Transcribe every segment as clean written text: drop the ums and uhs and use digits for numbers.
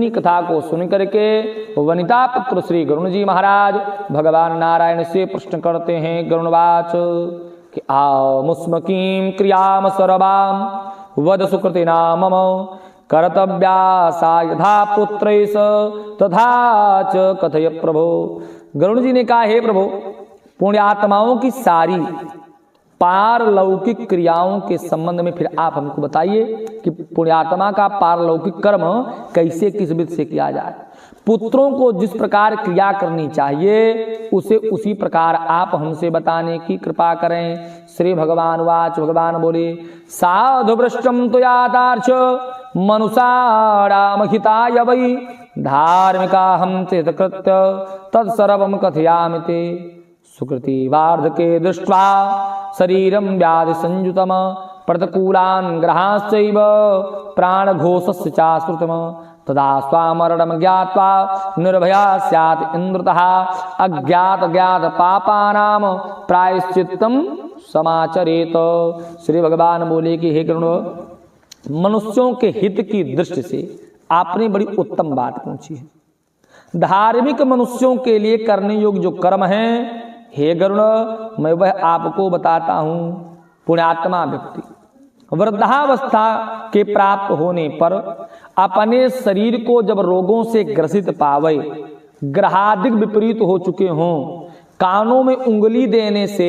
इतनी कथा को सुन करके वनिता पुत्र श्री गरुण जी महाराज भगवान नारायण से प्रश्न करते हैं गरुणवाच कि मुस्मकीं क्रियाम सर्वाम वद सुकृतिना मम कर्तव्या सा यथा पुत्रैष तथा च कथय प्रभो। गरुण जी ने कहा, हे प्रभु, पुण्यात्माओं की सारी पारलौकिक क्रियाओं के संबंध में फिर आप हमको बताइए कि पुण्यात्मा का पारलौकिक कर्म कैसे किस विधि से किया जाए। पुत्रों को जिस प्रकार क्रिया करनी चाहिए उसे उसी प्रकार आप हमसे बताने की कृपा करें। श्री भगवान वाच, भगवान बोले, साधु भ्रष्टम त्वयादार्च मनुषाणाम हिताय वै धार्मिका हम ते कृत्य तत्सर्वं कथयामि ते। सुकृति वार्धके दृष्ट्वा शरीरं व्याधि संयुतम प्रतिकूलान् ग्रहांश्चैव प्राणघोषस्य चाश्रुतम तदा स्वामरणं ज्ञात्वा निर्भया स्यात् इन्द्रतः अज्ञात ज्ञात पापानां प्रायश्चित्तं समाचरेत। श्री भगवान बोले कि हे गरुण, मनुष्यों के हित की दृष्टि से आपने बड़ी उत्तम बात पूछी है। धार्मिक मनुष्यों के लिए करने योग्य जो कर्म हैं, हे गरुण, मैं वह आपको बताता हूं। पुण्यात्मा व्यक्ति वृद्धावस्था के प्राप्त होने पर अपने शरीर को जब रोगों से ग्रसित पावे, ग्रहादिक विपरीत हो चुके हों, कानों में उंगली देने से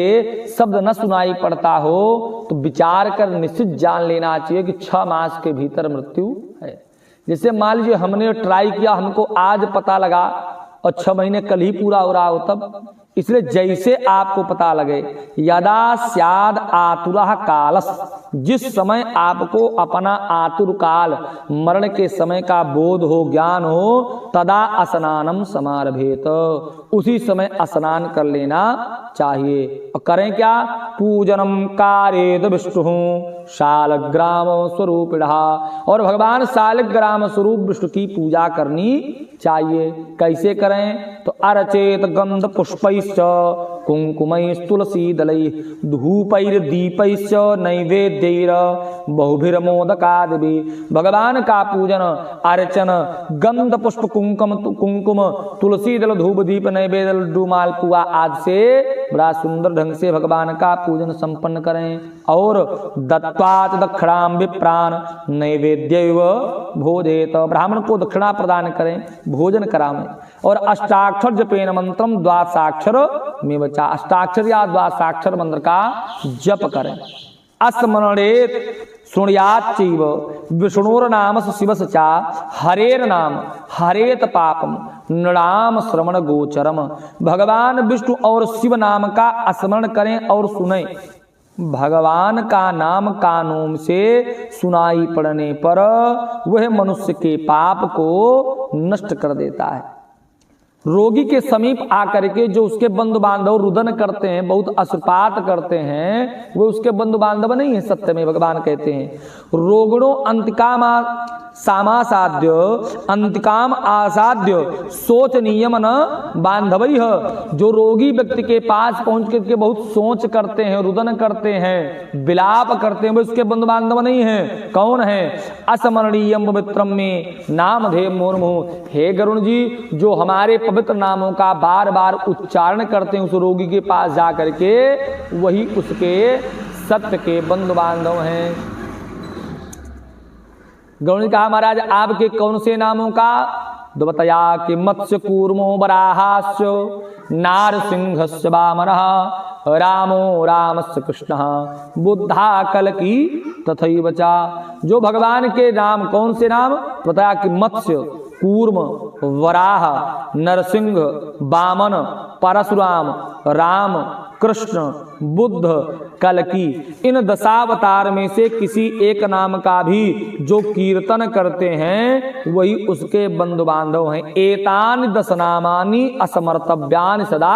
शब्द न सुनाई पड़ता हो, तो विचार कर निश्चित जान लेना चाहिए कि 6 मास के भीतर मृत्यु है। जैसे मान लीजिए हमने ट्राई किया, हमको आज पता लगा और 6 महीने कल ही पूरा हो रहा हो तब। इसलिए जैसे आपको पता लगे, यदा स्याद आतुरः कालस, जिस समय आपको अपना आतुर काल मरण के समय का बोध हो, ज्ञान हो, तदा स्नानम समारभेत, उसी समय स्नान कर लेना चाहिए। और करें क्या? पूजनम कारेद विष्णु शालग्राम स्वरूपिणः, और भगवान शालग्राम स्वरूप विष्णु की पूजा करनी चाहिए। कैसे करें? तो अर्चेत गंध पुष्पैश्च कुंकुमैश्च तुलसी दलैः धूपैर दीपैश्च नैवेद्यैर बहुभिर्मोदकादिभिः। भगवान का पूजन अर्चन गंध पुष्प कुंकुम तुलसी दल धूप दीप नैवेद्य लड्डू मालपुआ आदि से बड़ा सुंदर ढंग से भगवान का पूजन संपन्न करें। और दत्वाच दक्षिणाम विप्रान नैवेद्यैव भोजेत, ब्राह्मण को दक्षिणा प्रदान करें, भोजन करावें। और अष्टाक्षर जपेन मंत्रम द्वादशाक्षर में बचा, अष्टाक्षर या द्वादशाक्षर मंत्र का जप करें। अस्मरणेत शृणुयाच्चैव विष्णुर्नाम शिवस्य च हरेर्नाम हरेत पापम नृणाम श्रवण गोचरम। भगवान विष्णु और शिव नाम का स्मरण करें और सुने। भगवान का नाम कानों से सुनाई पड़ने पर वह मनुष्य के पाप को नष्ट कर देता है। रोगी के समीप आकर के जो उसके बंधु बांधव रुदन करते हैं, बहुत अश्रुपात करते हैं, वो उसके बंधु बांधव नहीं है। सत्य में भगवान कहते हैं, रोगणो अंतिकाम सामासाध्य अंतिकाम आसाध्य सोच नियम न बांधवई है। जो रोगी व्यक्ति के पास पहुंच करके बहुत सोच करते हैं, रुदन करते हैं, विलाप करते हैं, वो उसके बंधु बांधव नहीं है। कौन है? असमरणीयम पवित्रम में नामधेय मुर्मु। हे गरुण जी, जो हमारे पवित्र नामों का बार बार उच्चारण करते हैं उस रोगी के पास जा करके, वही उसके सत्य के बंधु बांधव हैं। गरुड़ ने कहा, महाराज आपके कौन से नामों का? तो बताया कि मत्स्य कूर्मो वराहास्य नारसिंहस्य वामनः रामो रामस्य कृष्णः बुद्धा कलकी तथैव च। जो भगवान के नाम कौन से नाम? बताया कि मत्स्य, कूर्म, वराह, नरसिंह, वामन, परशुराम, राम, कृष्ण, बुद्ध, कलकी, इन दशावतार में से किसी एक नाम का भी जो कीर्तन करते हैं वही उसके बंधु बांधव हैं। एतानि 10 नामानि असमर्तव्यानि सदा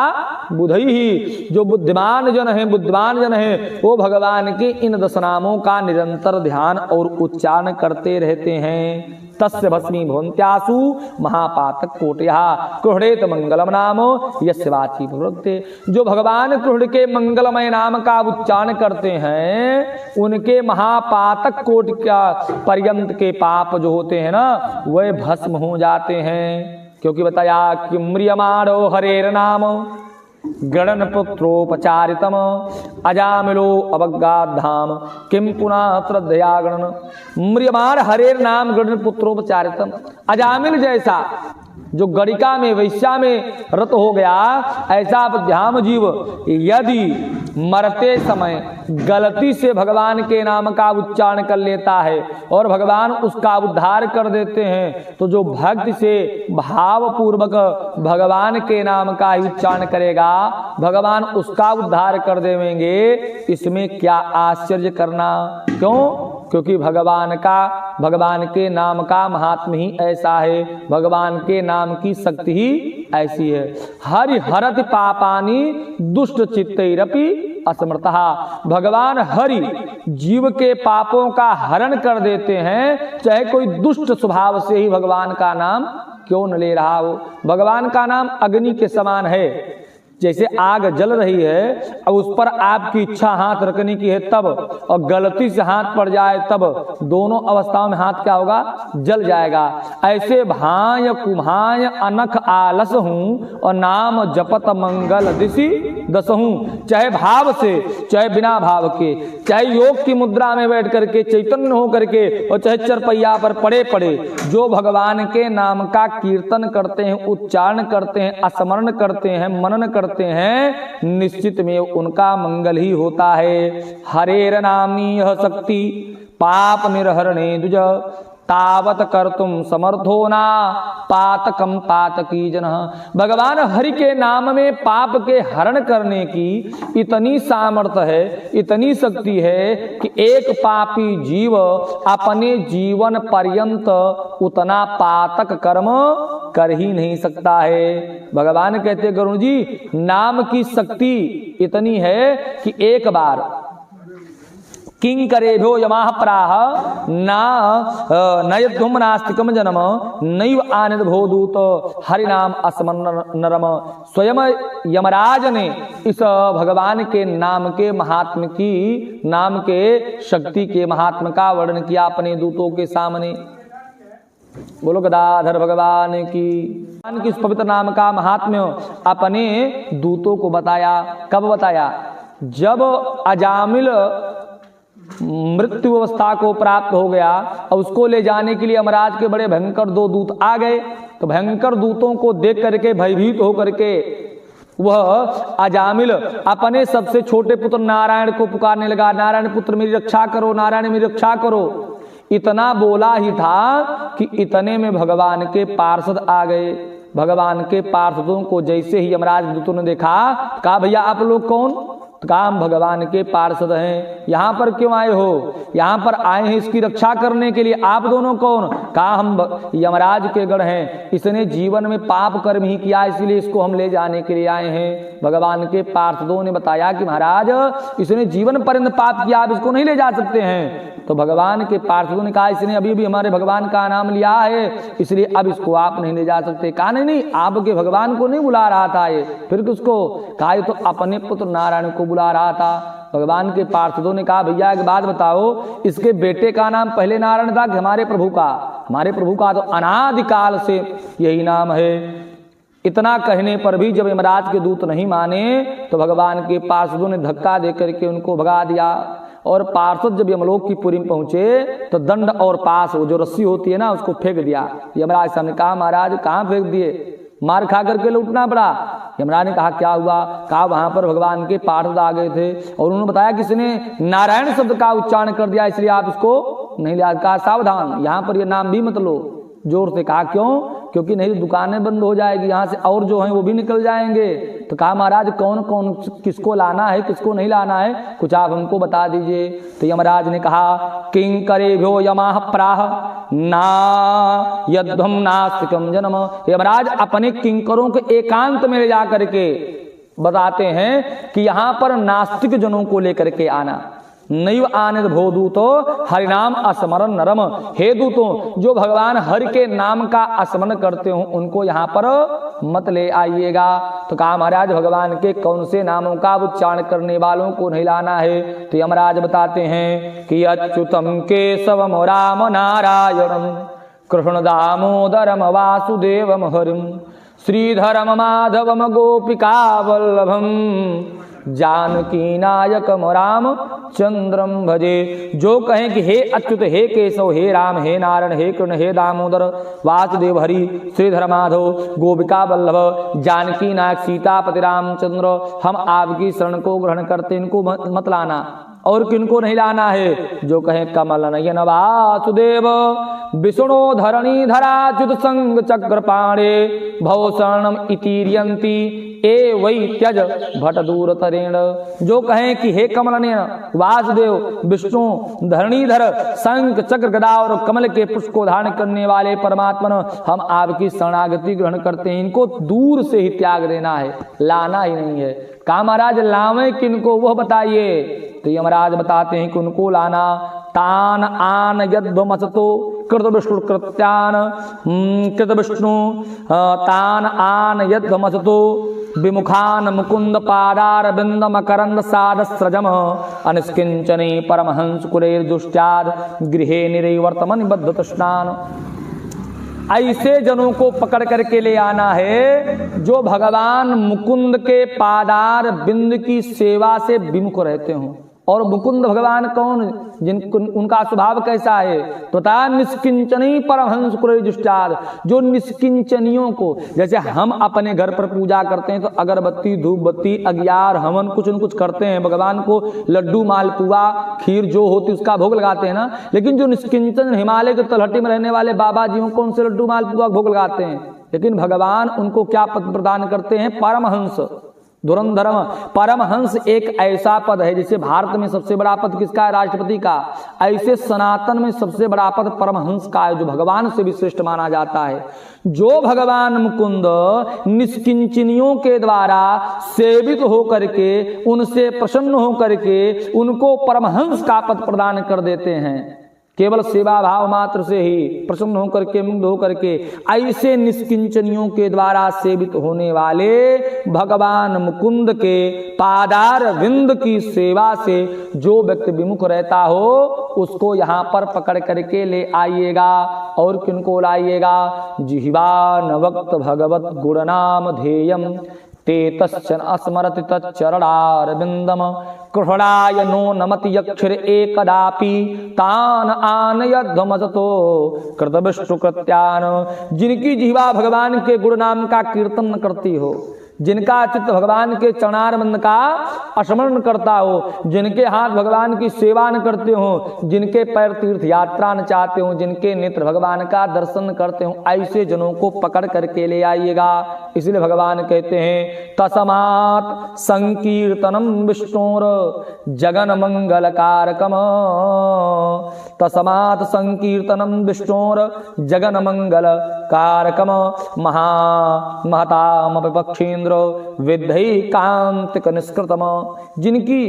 बुधैहि। जो बुद्धिमान जन है वो भगवान के इन 10 नामों का निरंतर ध्यान और उच्चारण करते रहते हैं। तस्य भस्मी भवन्त्यासु महापातक कोटया कुहड़ेत मंगलम नाम यस्य वाची प्रवृत्ते। जो भगवान कुहड़ के मंगलमय नाम का उच्चारण करते हैं उनके महापातक कोट का पर्यंत के पाप जो होते हैं ना वह भस्म हो जाते हैं। क्योंकि बताया कि म्रियमाणो हरेर नाम गणन पुत्रोपचारितम अजामिलो अवज्ञाधाम किम पुनः श्रद्धया गणन। म्रियमाण हरेर नाम गणन पुत्रोपचारितम। अजामिल जैसा जो गणिका में वैश्या में रत हो गया ऐसा ध्यान जीव यदि मरते समय गलती से भगवान के नाम का उच्चारण कर लेता है और भगवान उसका उद्धार कर देते हैं तो जो भक्ति से भाव पूर्वक भगवान के नाम का उच्चारण करेगा भगवान उसका उद्धार कर देंगे। इसमें क्या आश्चर्य करना। क्यों? क्योंकि भगवान के नाम का महात्म्य ही ऐसा है, भगवान के नाम की शक्ति ही ऐसी है। हरि हरति पापानि दुष्ट चित्तैरपि असमर्थः। भगवान हरि जीव के पापों का हरण कर देते हैं, चाहे कोई दुष्ट स्वभाव से ही भगवान का नाम क्यों न ले रहा हो। भगवान का नाम अग्नि के समान है। जैसे आग जल रही है और उस पर आपकी इच्छा हाथ रखने की है तब और गलती से हाथ पड़ जाए तब दोनों अवस्थाओं में हाथ क्या होगा? जल जाएगा। ऐसे भाय कुम्हाय अनख आलस हूं और नाम जपत मंगल दिशि दस हूं। चाहे भाव से चाहे बिना भाव के, चाहे योग की मुद्रा में बैठ करके चैतन्य हो करके और चाहे चरपैया पर पड़े पड़े जो भगवान के नाम का कीर्तन करते हैं, उच्चारण करते हैं, स्मरण करते हैं, मनन करते हैं, निश्चित में उनका मंगल ही होता है। हरेर नामी यह शक्ति पाप निर्हरणे दुज तावत कर्तुम समर्थो ना पातकम पातकी जन। भगवान हरि के नाम में पाप के हरण करने की इतनी सामर्थ्य है, इतनी शक्ति है कि एक पापी जीव अपने जीवन पर्यंत उतना पातक कर्म कर ही नहीं सकता है। भगवान कहते गरुण जी नाम की शक्ति इतनी है कि एक बार किंग करेभ्यो यमाह प्राह ना नयध्वम नास्तिकम जन्म नैव आनंद भोदूत हरिनाम अस्मरण नरम। स्वयं यमराज ने इस भगवान के नाम के महात्म की, नाम के शक्ति के महात्म का वर्णन किया अपने दूतों के सामने। बोलो गदाधर भगवान की। इस पवित्र नाम का महात्म्य अपने दूतों को बताया। कब बताया? जब अजामिल मृत्यु अवस्था को प्राप्त हो गया और उसको ले जाने के लिए यमराज के बड़े भयंकर दो दूत आ गए। तो भयंकर दूतों को देख करके भयभीत होकर के वह अजामिल अपने सबसे छोटे पुत्र नारायण को पुकारने लगा, नारायण पुत्र मेरी रक्षा करो, नारायण मेरी रक्षा करो। इतना बोला ही था कि इतने में भगवान के पार्षद आ गए। भगवान के पार्षदों को जैसे ही यमराज दूतों ने देखा, कहा भैया आप लोग कौन? तो कहा हम भगवान के पार्षद हैं। यहाँ पर क्यों आए हो? यहाँ पर आए हैं इसकी रक्षा करने के लिए। आप दोनों कौन? कहा हम यमराज के गण हैं, इसने जीवन में पाप कर्म ही किया इसलिए इसको हम ले जाने के लिए आए हैं। भगवान के पार्षदों ने बताया कि महाराज इसने जीवन पर्यंत पाप किया, आप इसको नहीं ले जा सकते हैं। तो भगवान के पार्षदों ने कहा इसने अभी भी हमारे भगवान का नाम लिया है इसलिए अब इसको आप नहीं ले जा सकते। कहा नहीं आपके भगवान को नहीं बुला रहा था ये, फिर किसको? कहा ये तो अपने पुत्र नारायण को बुला रहा था। भगवान के पार्षदों ने कहा भैया एक बात बताओ, इसके बेटे का नाम पहले नारायण था कि हमारे प्रभु का? हमारे प्रभु का तो अनादिकाल से यही नाम है। इतना कहने पर भी जब यमराज के दूत नहीं माने तो भगवान के पार्षदों ने धक्का दे करके उनको भगा दिया। और पार्षद जब यमलोक की पुरी में पहुंचे तो दंड और पास वो जो रस्सी होती है ना उसको फेंक दिया। यमराज सामने कहा महाराज कहाँ फेंक दिए? मार खा करके लौटना पड़ा। यमराज ने कहा क्या हुआ? कहा वहां पर भगवान के पार्षद आ गए थे और उन्होंने बताया कि इसने नारायण शब्द का उच्चारण कर दिया इसलिए आप इसको नहीं लिया। कहा सावधान, यहाँ पर ये नाम भी मत लो। जोर से कहा क्यों? क्योंकि नहीं दुकानें बंद हो जाएगी, यहाँ से और जो हैं वो भी निकल जाएंगे। तो कहा महाराज कौन कौन किसको लाना है किसको नहीं लाना है कुछ आप हमको बता दीजिए। तो यमराज ने कहा किंग करेभ्यो यमाह प्राह ना यध्वम नास्तिकम जन्म। यमराज अपने किंकरों के एकांत में ले जा करके बताते हैं कि यहाँ पर नास्तिक जनों को लेकर के आना। नैव आनंद भो दूतो हरिनाम स्मरण नरम। हे दूतों, जो भगवान हरि के नाम का स्मरण करते हो उनको यहाँ पर मत ले आइएगा। तो कहा महाराज भगवान के कौन से नामों का उच्चारण करने वालों को नहीं लाना है? तो यमराज बताते हैं कि अच्युतम केशवम राम नारायणम कृष्ण दामोदरम वासुदेवम हरिम श्रीधरम माधवम गोपिका वल्लभम जानकी नायकम राम चंद्रम भजे। जो कहें कि हे अच्युत, हे केशव, हे राम, हे नारायण, हे कृष्ण, हे दामोदर, वासुदेव, हरि, श्रीधर, माधव, गोपिका वल्लभ, जानकी नायक, सीतापति रामचंद्र, हम आपकी शरण को ग्रहण करते, इनको मत लाना। और किनको नहीं लाना है? जो कहे कमल नयन वासुदेव विष्णु धरणी धराच्युत संग चक्र पाणे भवशरणम इतिरियंती ए वै त्यज भट दूर तरेण। जो कहें कि हे कमल नयन वासुदेव विष्णु धरणीधर शंख चक्र गदा और कमल के पुष्प को धारण करने वाले परमात्मा, हम आपकी शरणागति ग्रहण करते हैं, इनको दूर से ही त्याग देना है, लाना ही नहीं है। कहा महाराज लावे किनको, वह बताइए। तो यमराज बताते हैं कि उनको लाना। तान आन यद्वमसतो कृत विष्णु कृत्यान कृत विष्णु तान आन यद्वमसतो विमुखान मुकुंद पादार बिंद मकरंद साद सृजम अनिष्किंचने परमहंस कुरेर दुष्ट्याद गृहे निरवर्तमन बद्ध तृष्णान। ऐसे जनों को पकड़ करके ले आना है जो भगवान मुकुंद के पादार बिंद की सेवा से विमुख रहते हों। और मुकुंद भगवान कौन, उनका स्वभाव कैसा है? तो ता निष्किंचनी परमहंस कुरेर दुष्ट्याद। जो निष्किंचनियों को, जैसे हम अपने घर पर पूजा करते हैं तो अगरबत्ती धूप बत्ती अगियार हवन कुछ न कुछ करते हैं, भगवान को लड्डू मालपुआ खीर जो होती उसका भोग लगाते हैं ना। लेकिन जो निष्किंचन हिमालय के तलहटी में रहने वाले बाबा जी कौन से लड्डू मालपुआ भोग लगाते हैं? लेकिन भगवान उनको क्या पद प्रदान करते हैं? परमहंस धुरंधरम। परमहंस एक ऐसा पद है, जैसे भारत में सबसे बड़ा पद किसका है? राष्ट्रपति का। ऐसे सनातन में सबसे बड़ा पद परमहंस का है, जो भगवान से भी श्रेष्ठ माना जाता है। जो भगवान मुकुंद निष्किंचनियों के द्वारा सेवित होकर के, उनसे प्रसन्न होकर के उनको परमहंस का पद प्रदान कर देते हैं, केवल सेवा भाव मात्र से ही प्रसन्न होकर के मुग्ध होकर के, ऐसे निष्किंचनियों के द्वारा सेवित होने वाले भगवान मुकुंद के पादार विंद की सेवा से जो व्यक्ति विमुख रहता हो उसको यहाँ पर पकड़ करके ले आइएगा। और किनको लाइएगा? जिह्वा नवक्त भगवत गुणनाम ध्येयम ते तस्चन अस्मरति तच्चरणारविंदम कृष्णाय नो नमति यक्षर एकदापि तान आनयध्वमसतो कृत विष्णु कृत्यान। जिनकी जिह्वा भगवान के गुण नाम का कीर्तन करती हो, जिनका चित्त भगवान के चरणारविंद का स्मरण करता हो, जिनके हाथ भगवान की सेवा न करते हो, जिनके पैर तीर्थ यात्रा न चाहते हो, जिनके नेत्र भगवान का दर्शन करते हो, ऐसे जनों को पकड़ करके ले आइएगा। इसलिए भगवान कहते हैं तस्मात् संकीर्तनम विष्णुर जगन मंगल कारकम। तस्मात् संकीर्तनम विष्णुर जगन मंगल कारकम महताम पक्षेन्द्र विद्धि कांतिक निष्कृतम। जिनकी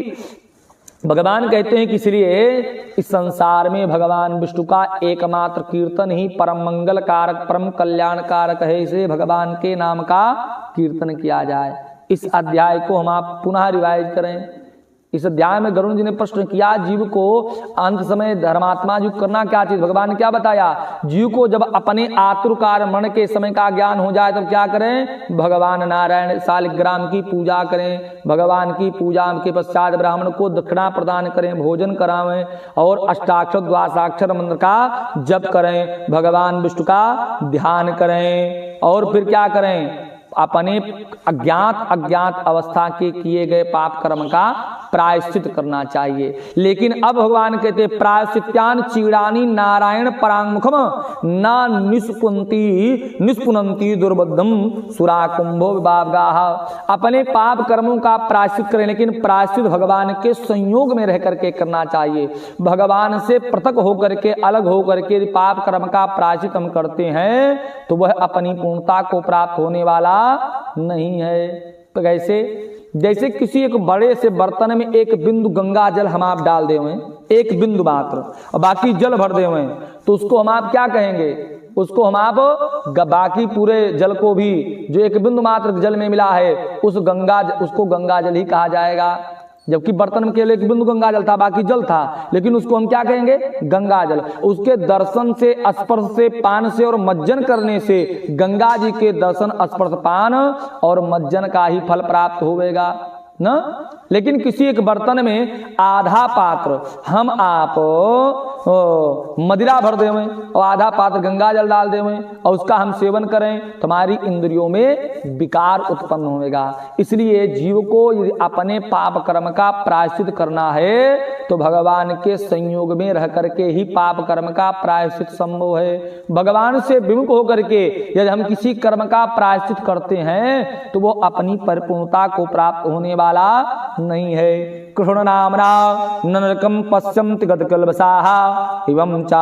भगवान कहते हैं कि इसलिए इस संसार में भगवान विष्णु का एकमात्र कीर्तन ही परम मंगल कारक परम कल्याण कारक है, इसे भगवान के नाम का कीर्तन किया जाए। इस अध्याय को हम आप पुनः रिवाइज करें। इस अध्याय में गरुण जी ने प्रश्न किया जीव को अंत समय धर्मात्मा जीव करना क्या चीज? भगवान ने क्या बताया? जीव को जब अपने आतुरकार मरण के समय का ज्ञान हो जाए तब क्या करें? भगवान नारायण शालिग्राम की पूजा करें, भगवान की पूजा के पश्चात ब्राह्मण को दक्षिणा प्रदान करें, भोजन करावें और अष्टाक्षर द्वादशाक्षर मंत्र का जप करें, भगवान विष्णु का ध्यान करें और फिर क्या करें? अपने अज्ञात अवस्था के किए गए पाप कर्म का प्रायश्चित करना चाहिए। लेकिन अब भगवान कहते प्रायश्चित्यान चीड़ानी नारायण परांगमुखम ना निष्पुनंती दुर्बद्धम सुरा कुंभो विभागाः। अपने पाप कर्मों का प्रायश्चित करें, लेकिन प्रायश्चित भगवान के संयोग में रह करके करना चाहिए। भगवान से पृथक होकर के अलग होकर के पाप कर्म का प्रायश्चित हम करते हैं तो वह अपनी पूर्णता को प्राप्त होने वाला नहीं है। तो कैसे? जैसे किसी एक बड़े से बर्तन में एक बिंदु गंगा जल हम आप डाल दे हुए, एक बिंदु मात्र, और बाकी जल भर दे हुए, तो उसको हम आप क्या कहेंगे? उसको हम आप बाकी पूरे जल को भी जो एक बिंदु मात्र जल में मिला है उसको गंगा जल ही कहा जाएगा। जबकि बर्तन में केवल एक बिंदु गंगा जल था, बाकी जल था, लेकिन उसको हम क्या कहेंगे? गंगा जल। उसके दर्शन से, स्पर्श से, पान से और मज्जन करने से गंगा जी के दर्शन, स्पर्श, पान और मज्जन का ही फल प्राप्त होगा ना। लेकिन किसी एक बर्तन में आधा पात्र हम आप मदिरा भर देवें और आधा पात्र गंगा जल डाल देवें और उसका हम सेवन करें तो हमारी इंद्रियों में विकार उत्पन्न होगा। इसलिए जीव को यदि अपने पाप कर्म का प्रायश्चित करना है तो भगवान के संयोग में रह करके ही पाप कर्म का प्रायश्चित संभव है। भगवान से विमुख होकर के यदि हम किसी कर्म का प्रायश्चित करते हैं तो वो अपनी परिपूर्णता को प्राप्त होने वाला नहीं है। कृष्ण नामना नरकम पश्यन्ति गतकल्पसाः एवं च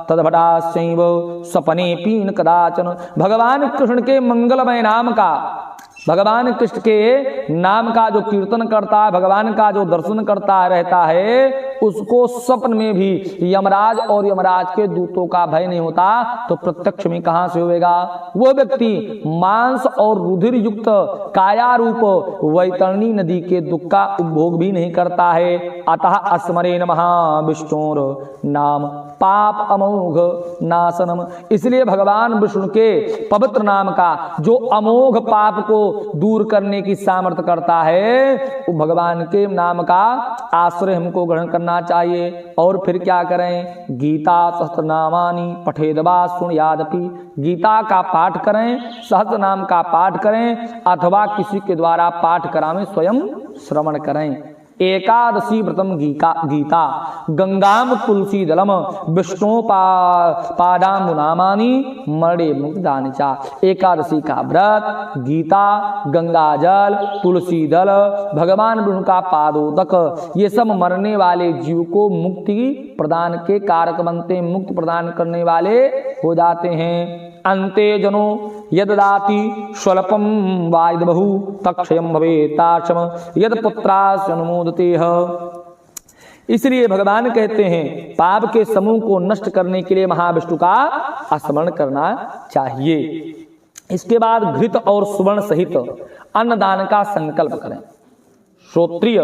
तद्भटास्यैव स्वप्ने पीन कदाचन। भगवान कृष्ण के मंगलमय नाम का, भगवान कृष्ण के नाम का जो कीर्तन करता है, भगवान का जो दर्शन करता रहता है, उसको स्वप्न में भी यमराज और यमराज के दूतों का भय नहीं होता तो प्रत्यक्ष में कहां से होगा? वो व्यक्ति मांस और रुधिर युक्त काया रूप वैतरणी नदी के दुख का उपभोग भी नहीं करता है। अतः अस्मरे नमः विष्णुर नाम पाप अमोघ नाशनम। इसलिए भगवान विष्णु के पवित्र नाम का जो अमोघ पाप को दूर करने की सामर्थ्य करता है, वो भगवान के नाम का आश्रय हमको ग्रहण करना चाहिए। और फिर क्या करें? गीता सहस्रनामानि पठेदवा सुनयादपि। गीता का पाठ करें, सहस्र नाम का पाठ करें, अथवा किसी के द्वारा पाठ करावें, स्वयं श्रवण करें। एकादशी व्रतम गीता गंगाम तुलसी दलम विष्णु पादाम्बुनामानि मरणे मुक्तिदानि चा। एकादशी का व्रत, गीता, गंगा जल, तुलसी दल, भगवान विष्णु का पादोदक, ये सब मरने वाले जीव को मुक्ति प्रदान के कारक बनते हैं, मुक्ति प्रदान करने वाले हो जाते हैं। अन्ते जनो यददाति स्वल्पम वायद बहु तक्षयम भवेताशम यद पुत्रास्य अनुमोदते है। इसलिए भगवान कहते हैं पाप के समूह को नष्ट करने के लिए महाविष्णु का स्मरण करना चाहिए। इसके बाद घृत और सुवर्ण सहित अन्नदान का संकल्प करें। श्रोत्रिय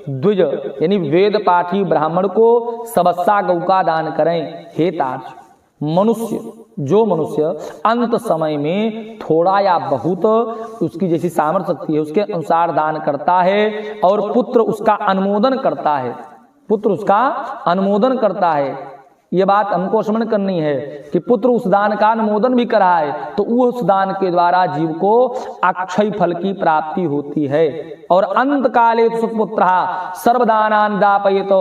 द्विज यानी वेद पाठी ब्राह्मण को सबस्सा गौ का दान करें। हे तार्क्ष, जो मनुष्य अंत समय में थोड़ा या बहुत उसकी जैसी सामर्थ्य शक्ति है उसके अनुसार दान करता है और पुत्र उसका अनुमोदन करता है, ये बात हमको स्मरण करनी है कि पुत्र उस दान का अनुमोदन भी कराए तो उस दान के द्वारा जीव को अक्षय फल की प्राप्ति होती है। और अंत काले सुपुत्र सर्वदानान दापयेत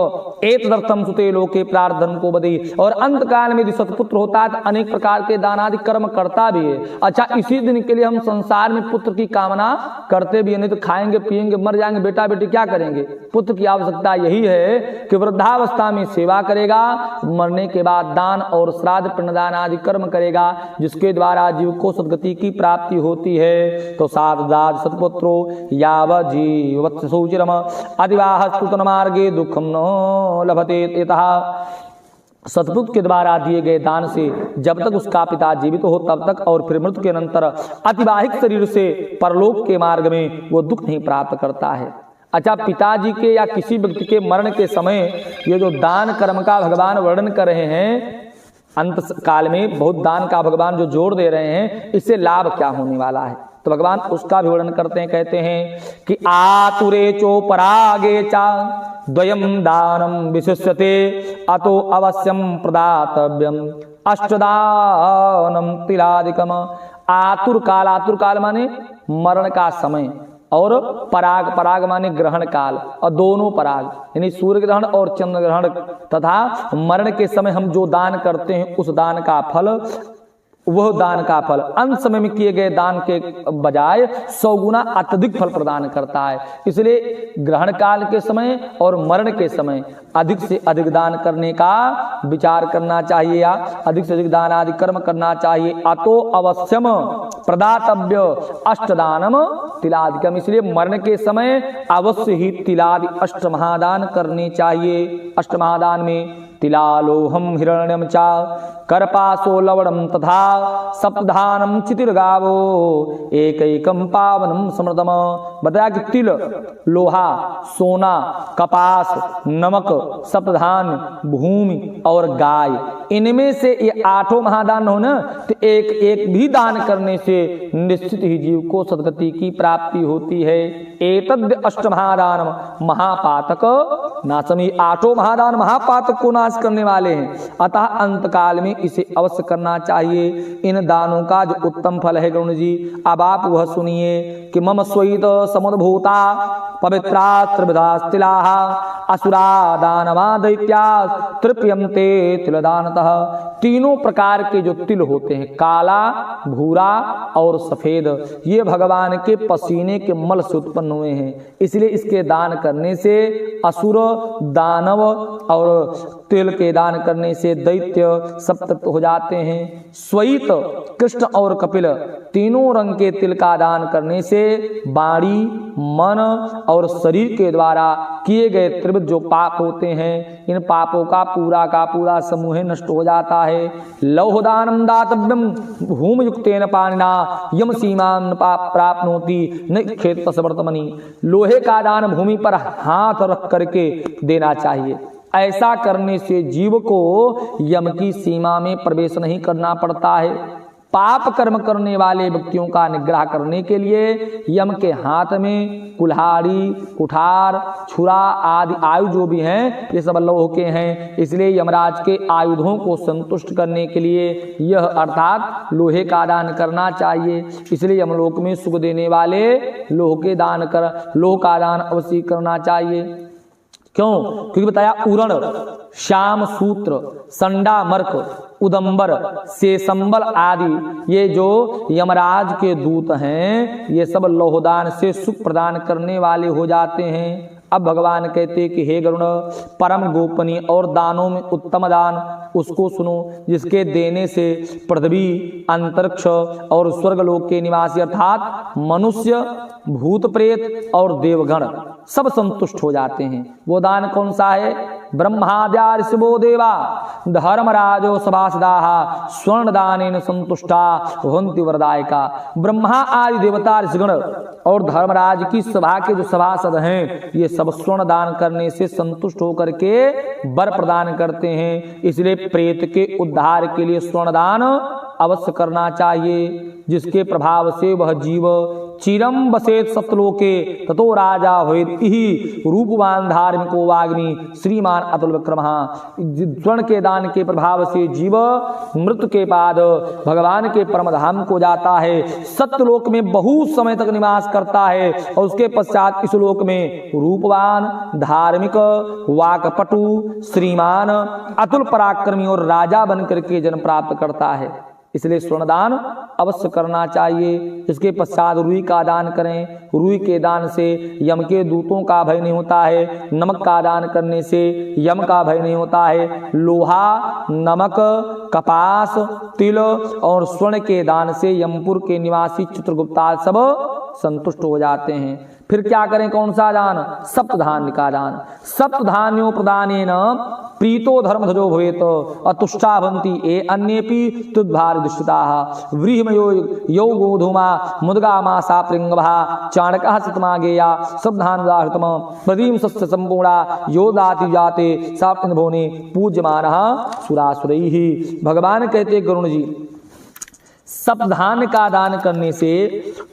एतदर्थम सुते लोके प्रार्थन को बदे। और अंत काल में यदि सत्पुत्र होता है तो अनेक प्रकार के दानादि कर्म करता भी है। अच्छा, इसी दिन के लिए हम संसार में पुत्र की कामना करते भी है, नहीं तो खाएंगे पिएंगे मर जाएंगे, बेटा बेटी क्या करेंगे? पुत्र की आवश्यकता यही है कि वृद्धावस्था में सेवा करेगा, मरने के बाद दान और श्राद्ध पिंडदान आदि कर्म करेगा, जिसके द्वारा जीव को सद्गति की प्राप्ति होती है। तो साधदाद सत्पुत्रो यावत् जीवत्सुचिरम अधिवाहस्तुतन मार्गे दुखम न लभते यतः। सतपुत्र के द्वारा दिए गए दान से जब तक उसका पिता जीवित हो तब तक और फिर मृत्यु के अनंतर अतिवाहिक शरीर से परलोक के मार्ग में वो दुख नहीं प्राप्त करता है। अच्छा, पिताजी के या किसी व्यक्ति के मरण के समय ये जो दान कर्म का भगवान वर्णन कर रहे हैं, अंत काल में बहुत दान का भगवान जो जोड़ दे रहे हैं, इससे लाभ क्या होने वाला है तो भगवान उसका भी वर्णन करते हैं। कहते हैं कि आतुरे चोपरागे चा द्वयम दानम विशिष्यते अतो अवश्यम प्रदातव्यम अष्टदानम तिलादिकम। आतुर काल माने मरण का समय और पराग माने ग्रहण काल, और दोनों पराग यानी सूर्य ग्रहण और चंद्र ग्रहण तथा मरण के समय हम जो दान करते हैं उस दान का फल, वह दान का फल अंत समय में किए गए दान के बजाय 100 गुना अत्यधिक फल प्रदान करता है। इसलिए ग्रहण काल के समय और मरण के समय अधिक से अधिक दान करने का विचार करना चाहिए या अधिक से अधिक दान आदि कर्म करना चाहिए। अतो अवश्यम प्रदातव्य अष्टदानम तिलादिकम, इसलिए मरने के समय अवश्य ही तिलादि अष्टमहादान करने चाहिए। अष्टमहादान में तिलालोहम हिरण्यम चा करपासो लवणम तथा सप्तधानम चितिर्गावो एकैकम पावनम समृतम। बताया कि तिल, लोहा, सोना, कपास, नमक, सप्तधान, भूमि और गाय, इनमें से ये आठों महादान हो ना, तो एक एक भी दान करने से निश्चित ही जीव को सद्गति की प्राप्ति होती है। एतद् अष्टमहादान महापातक नाशमी, आठों महादान महापातक को नाश करने वाले हैं, अतः अंतकाल में इसे अवश्य करना चाहिए। इन दानों का जो उत्तम फल है गरुण जी, अब आप वह सुनिए कि मम स्वैत समुद्भूता पवित्रा त्रिविधास्तिलाः असुरा दानवा दैत्या तृप्यन्ते तिलदानतः। तीनों प्रकार के जो तिल होते हैं, काला, भूरा और सफेद, ये भगवान के पसीने के मल से उत्पन्न हुए हैं, इसलिए इसके दान करने से असुर, दानव और तिल के दान करने से दैत्य सब तत्व हो जाते हैं। स्वैत, कृष्ण और कपिल, तीनों रंग के तिल का दान करने से वाणी, मन और शरीर के द्वारा किए गए त्रिविध जो पाप होते हैं, इन पापों का पूरा समूह नष्ट हो जाता है। लौहदानम दातव्यम भूमियुक्तेन पाणिना यम सीमान प्राप्नोति न खेत वर्तमनि। लोहे का दान भूमि पर हाथ रख करके देना चाहिए। ऐसा करने से जीव को यम की सीमा में प्रवेश नहीं करना पड़ता है। पाप कर्म करने वाले व्यक्तियों का निग्रह करने के लिए यम के हाथ में कुल्हाड़ी, कुठार, छुरा आदि आयुध जो भी हैं, ये सब लोह के हैं, इसलिए यमराज के आयुधों को संतुष्ट करने के लिए यह अर्थात लोहे का दान करना चाहिए। इसलिए यमलोक में सुख देने वाले लोह का दान अवश्य करना चाहिए। क्यों? क्योंकि बताया उरण, श्याम सूत्र, संडा मर्क, उदंबर, शेषंबल आदि ये जो यमराज के दूत हैं, ये सब लौहदान से सुख प्रदान करने वाले हो जाते हैं। अब भगवान कहते कि हे गरुण, परम गोपनीय और दानों में उत्तम दान उसको सुनो जिसके देने से पृथ्वी, अंतरिक्ष और स्वर्गलोक के निवासी अर्थात मनुष्य, भूत प्रेत और देवगण सब संतुष्ट हो जाते हैं। वो दान कौन सा है? ब्रह्माद्या ऋषभो देवा धर्मराजो सभासदाः स्वर्ण दानेन संतुष्टा भवन्ति वरदायका। ब्रह्मा आदि देवता ऋषिगण और धर्मराज की सभा के जो सभासद हैं, ये सब स्वर्ण दान करने से संतुष्ट होकर के वर प्रदान करते हैं। इसलिए प्रेत के उद्धार के लिए स्वर्ण दान अवश्य करना चाहिए, जिसके प्रभाव से वह जीव चिरम बसेत सप्तलोके ततो राजा होएत इहि रूपवान धार्मिको वाग्मी श्रीमान अतुल विक्रमः। स्वर्ण के दान के प्रभाव से जीव मृत्यु के बाद भगवान के परम धाम को जाता है, सत्यलोक में बहुत समय तक निवास करता है और उसके पश्चात इस लोक में रूपवान, धार्मिक, वाकपटु, श्रीमान, अतुल पराक्रमी और राजा बनकर के जन्म प्राप्त करता है। इसलिए स्वर्णदान अवश्य करना चाहिए। इसके पश्चात रुई का दान करें। रुई के दान से यम के दूतों का भय नहीं होता है। नमक का दान करने से यम का भय नहीं होता है। लोहा, नमक, कपास, तिल और स्वर्ण के दान से यमपुर के निवासी चित्रगुप्ता सब संतुष्ट हो जाते हैं। फिर क्या करें? कौन सा दान? सप्तधान्य का दान। सप्तधान्यों प्रदानेन प्रीतो धर्मध्वजो भवेत अतुष्टा भवन्ति ये अन्येपि तुद्भार दुष्टाः। व्रीहिमयो यो गोधूमा मुद्गा मासा प्रिंगभा चाणकः सतमा गेया सप्तधान्यदाहृतम प्रदीम सस्य संपूर्णा यो दाति जाते साप्तभोने पूज्यमानः सुरासुरैः। भगवान कहते गरुण जी, सप्तधान्य का दान करने से,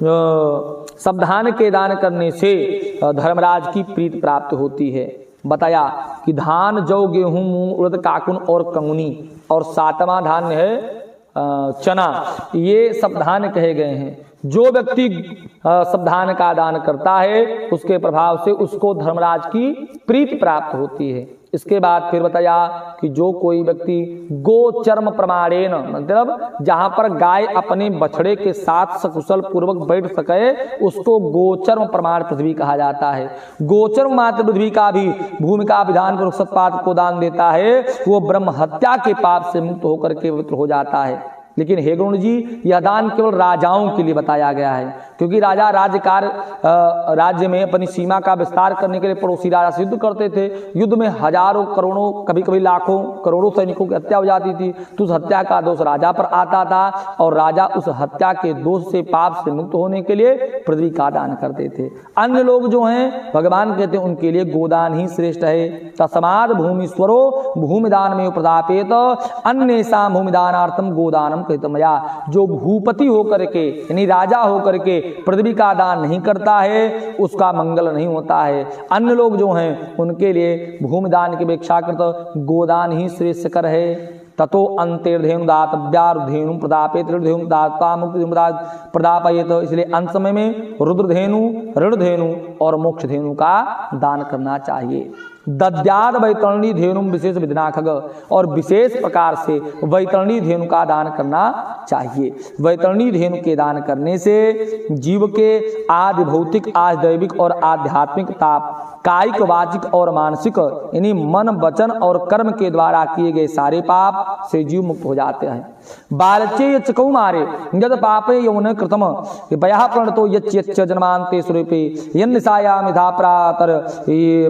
सप्तधान्य के दान करने से धर्मराज की प्रीति प्राप्त होती है। बताया कि धान, जौ, गेहूं, मूंग, उड़द, काकुन और कंगनी और सातवां धान्य है चना, ये सप्तधान्य कहे गए हैं। जो व्यक्ति सप्तधान्य का दान करता है उसके प्रभाव से उसको धर्मराज की प्रीति प्राप्त होती है। इसके बाद फिर बताया कि जो कोई व्यक्ति गोचर्म प्रमाणेन, मतलब जहां पर गाय अपने बछड़े के साथ सकुशल पूर्वक बैठ सके उसको गोचर्म प्रमाण पृथ्वी कहा जाता है। गोचर्म मात्र पृथ्वी का भी भूमिका विधान पर सत्पात्र को दान देता है, वो ब्रह्म हत्या के पाप से मुक्त होकर के पवित्र हो जाता है। लेकिन हे गरुण जी, यह दान केवल राजाओं के लिए बताया गया है, क्योंकि राजा राज्य में अपनी सीमा का विस्तार करने के लिए पड़ोसी राजा से युद्ध करते थे। युद्ध में हजारों करोड़ों कभी कभी लाखों करोड़ों सैनिकों की हत्या हो जाती थी, तो उस हत्या का दोष राजा पर आता था और राजा उस हत्या के दोष से, पाप से मुक्त होने के लिए पृथ्वी का दान करते थे। अन्य लोग जो हैं, भगवान कहते हैं उनके लिए गोदान ही श्रेष्ठ है। तस्माद भूमीश्वरो भूमिदान में प्रदापेत अन्येषां भूमिदानार्थम गोदानम कृतमया। जो भूपति होकर के यानी राजा होकर के पृथ्वी का दान नहीं करता है उसका मंगल नहीं होता है। अन्य लोग जो हैं उनके लिए भूमिदान की अपेक्षा करते गोदान ही श्रेष्ठ कर है। ततो अंतेर्धेनु दातव्यारुधेनु प्रदापेत ऋणधेनु दाता मुक्ति प्रदापयेत। इसलिए अंत समय में रुद्रधेनु, ऋणधेनु और मोक्षधेनु का दान करना चाहिए। दद्याद वैतरणी धेनु विशेष विधनाखग, और विशेष प्रकार से वैतरणी धेनु का दान करना चाहिए। वैतरणी धेनु के दान करने से जीव के आदि भौतिक, आदि दैविक और आध्यात्मिक ताप, कायिक, वाचिक और मानसिक यानी मन, वचन और कर्म के द्वारा किए गए सारे पाप से जीव मुक्त हो जाते हैं। बालचे यच्च कौमारे यद पापे यौन कृतम भयः प्रणतो यच्च जन्मान्ते स्वरूपे यन्निसायाम यथा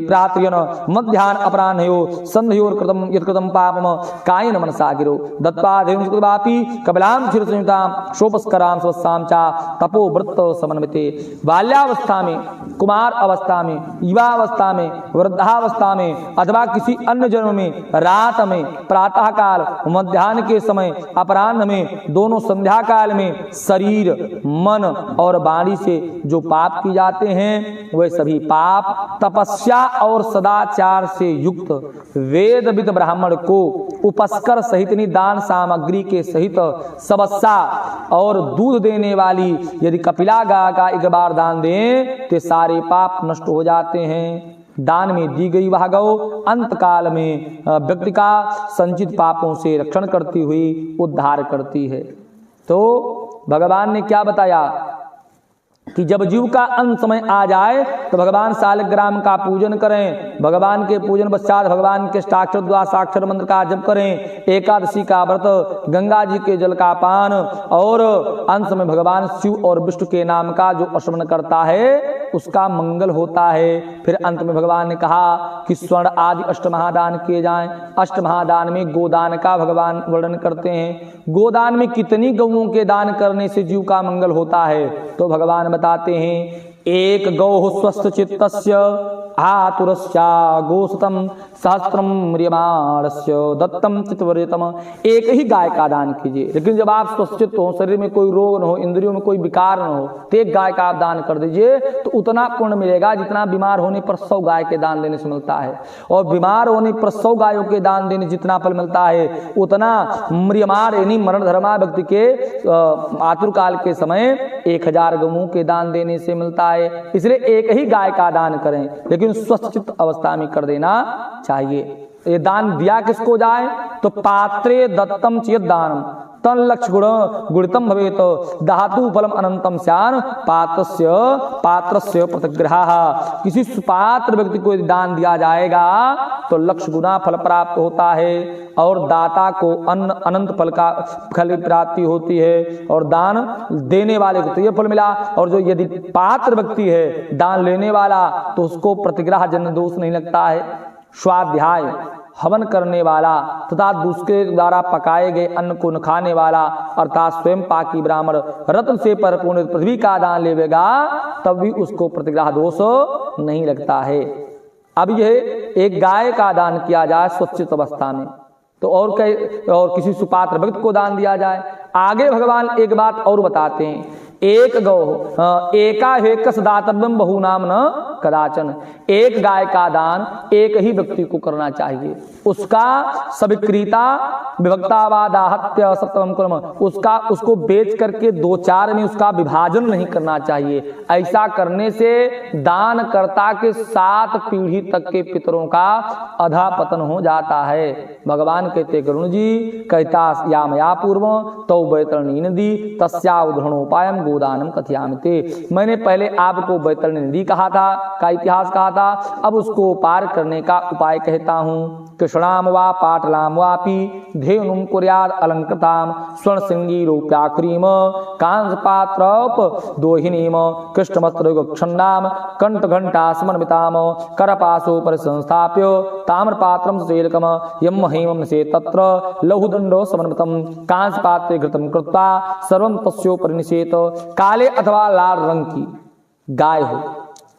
प्रातर्यन मध्याह्न अपराह्नयो संध्योर कृतम यत्कृतम पापम कायेन मनसा गिरो दत्पाधेनु कृतवापि कपिलां क्षीरसंयुतां शोपस्करां स्वस्सां च तपोवृत्त समन्विते। बाल्यावस्था में, कुमार अवस्था में, युवावस्था में, वृद्धावस्था में अथवा किसी अन्य जन्म में, रात में, प्रातः काल, मध्याह्न के समय, अपराह्न में, दोनों संध्या काल में शरीर, मन और वाणी से जो पाप किए जाते हैं वह सभी पाप तपस्या और सदाचार से युक्त वेदविद ब्राह्मण को उपस्कर सहित दान सामग्री के सहित सबस्सा और दूध देने वाली यदि कपिला गाय का एक बार दान दें तो सारे पाप नष्ट हो जाते हैं। दान में दी गई वह गौ अंत काल में व्यक्ति का संचित पापों से रक्षण करती हुई उद्धार करती है। तो भगवान ने क्या बताया कि जब जीव का अंत समय आ जाए तो भगवान शालिग्राम का पूजन करें, भगवान के पूजन पश्चात भगवान के अष्टाक्षर द्वादशाक्षर मंत्र का जप करें, एकादशी का व्रत, गंगा जी के जल का पान और अंत में भगवान शिव और विष्णु के नाम का जो स्मरण करता है उसका मंगल होता है। फिर अंत में भगवान ने कहा कि स्वर्ण आदि अष्टमहादान किए जाएं। अष्टमहादान में गोदान का भगवान वर्णन करते हैं। गोदान में कितनी गौओं के दान करने से जीव का मंगल होता है तो भगवान बताते हैं एक गौ स्वस्थ चित्तस्य आतुरस्या गोसतम सहस्त्रम म्रियमाणस्य दत्तम चित्तवर्यतम। एक ही गाय का दान कीजिए, लेकिन जब आप स्वस्थ चित्त हो, शरीर में कोई रोग न हो, इंद्रियों में कोई विकार न हो तो एक गाय का आप दान कर दीजिए तो उतना पुण्य मिलेगा जितना बीमार होने पर 100 गाय के दान देने से मिलता है। और बीमार होने पर 100 गायों के दान देने जितना फल मिलता है उतना म्रियमाण यानी मरण धर्मा व्यक्ति के आतुर काल के समय 1000 गौओं के दान देने से मिलता है। इसलिए एक ही गाय का दान करें, लेकिन स्वस्थ चित्त अवस्था में कर देना चाहिए। ये दान दिया किसको जाए तो पात्रे दत्तम चेत दानम तन लक्ष्य गुणितम भवेत धातु फलम अनंतम स्यान पात्रस्य प्रतिग्रह। किसी सुपात्र व्यक्ति को दान दिया जाएगा तो लक्ष्य गुना फल प्राप्त होता है और दाता को अनंत फल का फल प्राप्ति होती है और दान देने वाले को तो यह फल मिला। और जो यदि पात्र व्यक्ति है दान लेने वाला तो उसको प्रतिग्रह जन्य दोष नहीं लगता है। स्वाध्याय हवन करने वाला तथा दूसरे द्वारा पकाए गए अन्न को न खाने वाला अर्थात स्वयं पाकी ब्राह्मण रत्न से परिपूर्ण पृथ्वी का दान लेवेगा तब भी उसको प्रतिग्रह दोष नहीं लगता है। अब यह एक गाय का दान किया जाए स्वच्छित अवस्था में तो और किसी सुपात्र भक्त को दान दिया जाए। आगे भगवान एक बात और बताते हैं एक गौ एका हेकस दातव्यम बहुनाम न कदाचन। एक गाय का दान एक ही व्यक्ति को करना चाहिए। उसका सविक्रीता विभक्तावादाहत्य सप्तम कर्म उसको बेच करके 2-4 में उसका विभाजन नहीं करना चाहिए। ऐसा करने से दान कर्ता के 7 पीढ़ी तक के पितरों का अधा पतन हो जाता है। भगवान कहते गरुण जी कहता यामया पूर्व तौ बैतरणी नदी तस्या उद्धरणोपायम गोदानम कथयामिते। मैंने पहले आपको बैतरणी नदी कहा था का इतिहास कहा था। अब उसको पार करने का उपाय कहता हूँ। कृष्णाम वा पाटलाम वापी धेनुम कुर्याद अलंकृताम स्वर्ण सिंगी रूप्याक्रीम कांस पात्रप दोहिनीम कृष्णवस्त्रयुगक्षन्नाम कंठ घंटा समन्विताम करपासो पर संस्थाप्य ताम्र पात्रम सेलकम यम हेमम से तत्र लहुदंडो समन्वितम कांस पात्रे घृतम कृत्वा सर्वं तस्योपरि निषेत। काले अथवा लाल रंग की गाय हो,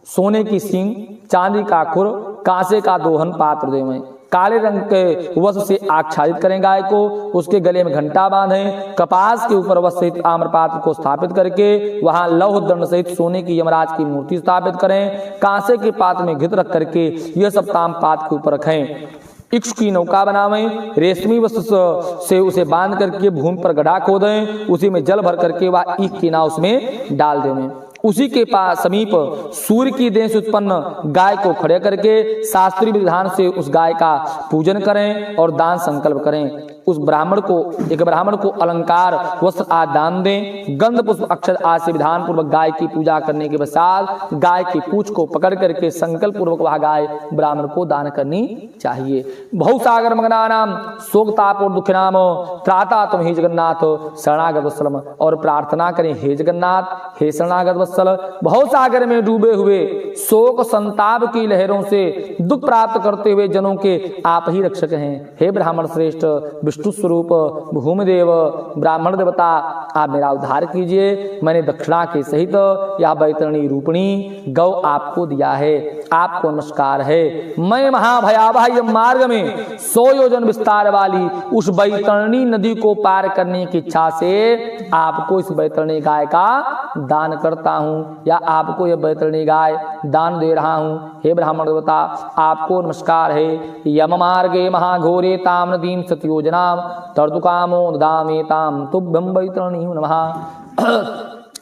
सोने की सींग, चांदी का खुर, कांसे का दोहन पात्र देवें, काले रंग के वस्त्र से आच्छादित करें गाय को, उसके गले में घंटा बांधें, कपास के ऊपर वस्त्र सहित आम्र पात्र को स्थापित करके वहां लौह दंड सहित सोने की यमराज की मूर्ति स्थापित करें, कांसे के पात्र में घृत रख करके यह सब ताम पात्र के ऊपर रखें। इक्ष की नौका बनावें, रेशमी वस्त्र से उसे बांध करके भूमि पर गड्ढा खोदें, उसी में जल भर करके वह ईख की नाव उसमें डाल देवें। उसी के पास समीप सूर्य की देह से उत्पन्न गाय को खड़े करके शास्त्रीय विधान से उस गाय का पूजन करें और दान संकल्प करें। उस ब्राह्मण को, एक ब्राह्मण को अलंकार वस्त्र आदि दान दें। गंध पुष्प अक्षत आदि से विधान पूर्वक गाय की पूजा करने के पश्चात गाय की पूंछ को पकड़ करके संकल्प पूर्वक वह गाय ब्राह्मण को दान करनी चाहिए। बहुसागर मग्नानाम शोकताप और दुखिनाम त्राता तुम हे जगन्नाथ शरणागत वत्सलम। और प्रार्थना करें, हे जगन्नाथ, हे शरणागत वत्सल, बहुसागर में डूबे हुए शोक संताप की लहरों से दुख प्राप्त करते हुए जनों के आप ही रक्षक हैं। हे ब्राह्मण श्रेष्ठ, विष्णु स्वरूप भूमिदेव ब्राह्मण देवता, आप मेरा उद्धार कीजिए। मैंने दक्षिणा के सहित यह बैतरणी रूपणी गौ आपको दिया है, आपको नमस्कार है। मैं महाभयावह मार्ग में 100 योजन विस्तार वाली उस बैतरणी नदी को पार करने की इच्छा से आपको इस बैतरणी गाय का दान करता हूँ, या आपको यह बैतरणी गाय दान दे रहा हूँ। हे ब्राह्मण देवता, आपको नमस्कार है। यम मार्गे महाघोरे ताम नदीम सत्योजनाम तर्दुकामो ददामेताम तुभ्यं बैतरणी नमः।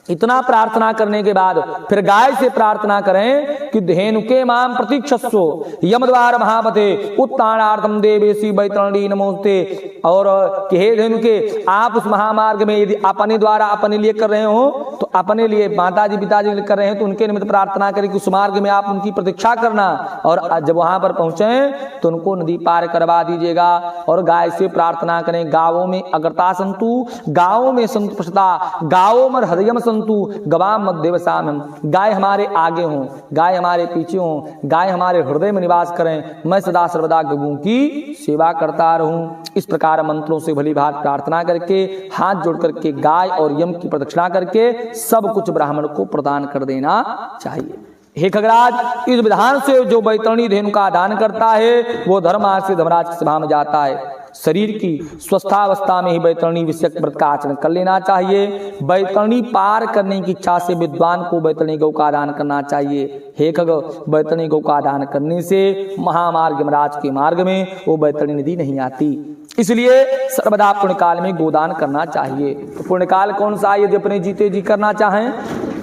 इतना प्रार्थना करने के बाद फिर गाय से प्रार्थना करें कि धेनुके माम प्रतीक्षस्व यमद्वार महापते उत्तानार्थम देवेशी बैतरणी नमोस्ते। और कि हे धेनुके, आप उस महामार्ग में यदि अपने द्वारा अपने लिए कर रहे हो तो अपने लिए, माताजी पिताजी कर रहे हैं तो उनके निमित्त प्रार्थना करें कि उस मार्ग में आप उनकी प्रतीक्षा करना, और जब वहां पर पहुंचे तो उनको नदी पार करवा दीजिएगा। और गाय से प्रार्थना करें, गाँवों में अग्रता संतु, गाँवों में संतुष्टता, गाँवों में हृदय संतु गवाम मध्यवसाम। गाय हमारे आगे हों, गाय हमारे पीछे हों, गाय हमारे हृदय में निवास करें, मैं सदा सर्वदा गौओं की सेवा करता रहूं। इस प्रकार मंत्रों से भली भांति प्रार्थना करके हाथ जोड़ करके गाय और यम की प्रदक्षिणा करके सब कुछ ब्राह्मण को प्रदान कर देना चाहिए। हे खगराज, इस विधान से जो बैतरणी धेनु का दान करता है वो धर्मार्थ से धर्मराज की सभा में जाता है। शरीर की स्वस्थावस्था में ही बैतरणी विषयक व्रत का आचरण कर लेना चाहिए। बैतरणी पार करने की इच्छा से विद्वान को बैतरणी गौ का दान करना चाहिए। हे खग, बैतरणी गौ का दान करने से महामार्ग यमराज के मार्ग में वो बैतरणी नदी नहीं आती। इसलिए सर्वदा पुण्यकाल में गोदान करना चाहिए। तो पुण्यकाल कौन सा? यदि अपने जीते जी करना चाहें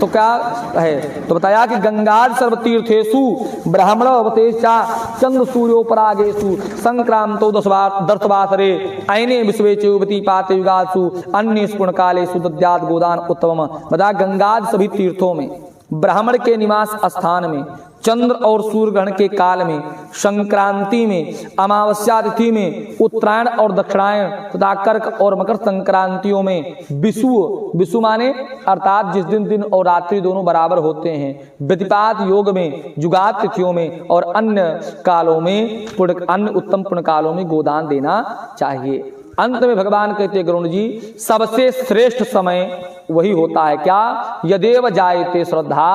तो क्या है? तो बताया कि गंगा सर्वतीर्थेषु ब्राह्मण अवतेषा चंद्र सूर्योपरागेषु संक्रांतो दर्शवासरे अयने विश्वे चुवती पाते युगासु अन्य पुण्यकालेषु दद्यात् गोदान उत्तम। बता, गंगा सभी तीर्थों में, ब्राह्मण के निवास स्थान में, चंद्र और सूर्य ग्रहण के काल में, संक्रांति में, अमावस्या तिथि में, उत्तरायण और दक्षिणायन तथा कर्क और मकर संक्रांतियों में, विषु माने अर्थात जिस दिन और रात्रि दोनों बराबर होते हैं, व्यतिपात योग में, जुगात तिथियों में और अन्य कालों में, अन्य उत्तम पुण्य कालों में गोदान देना चाहिए। अंत में भगवान कहते गरुण जी, सबसे श्रेष्ठ समय वही होता है क्या? यदेव जायते श्रद्धा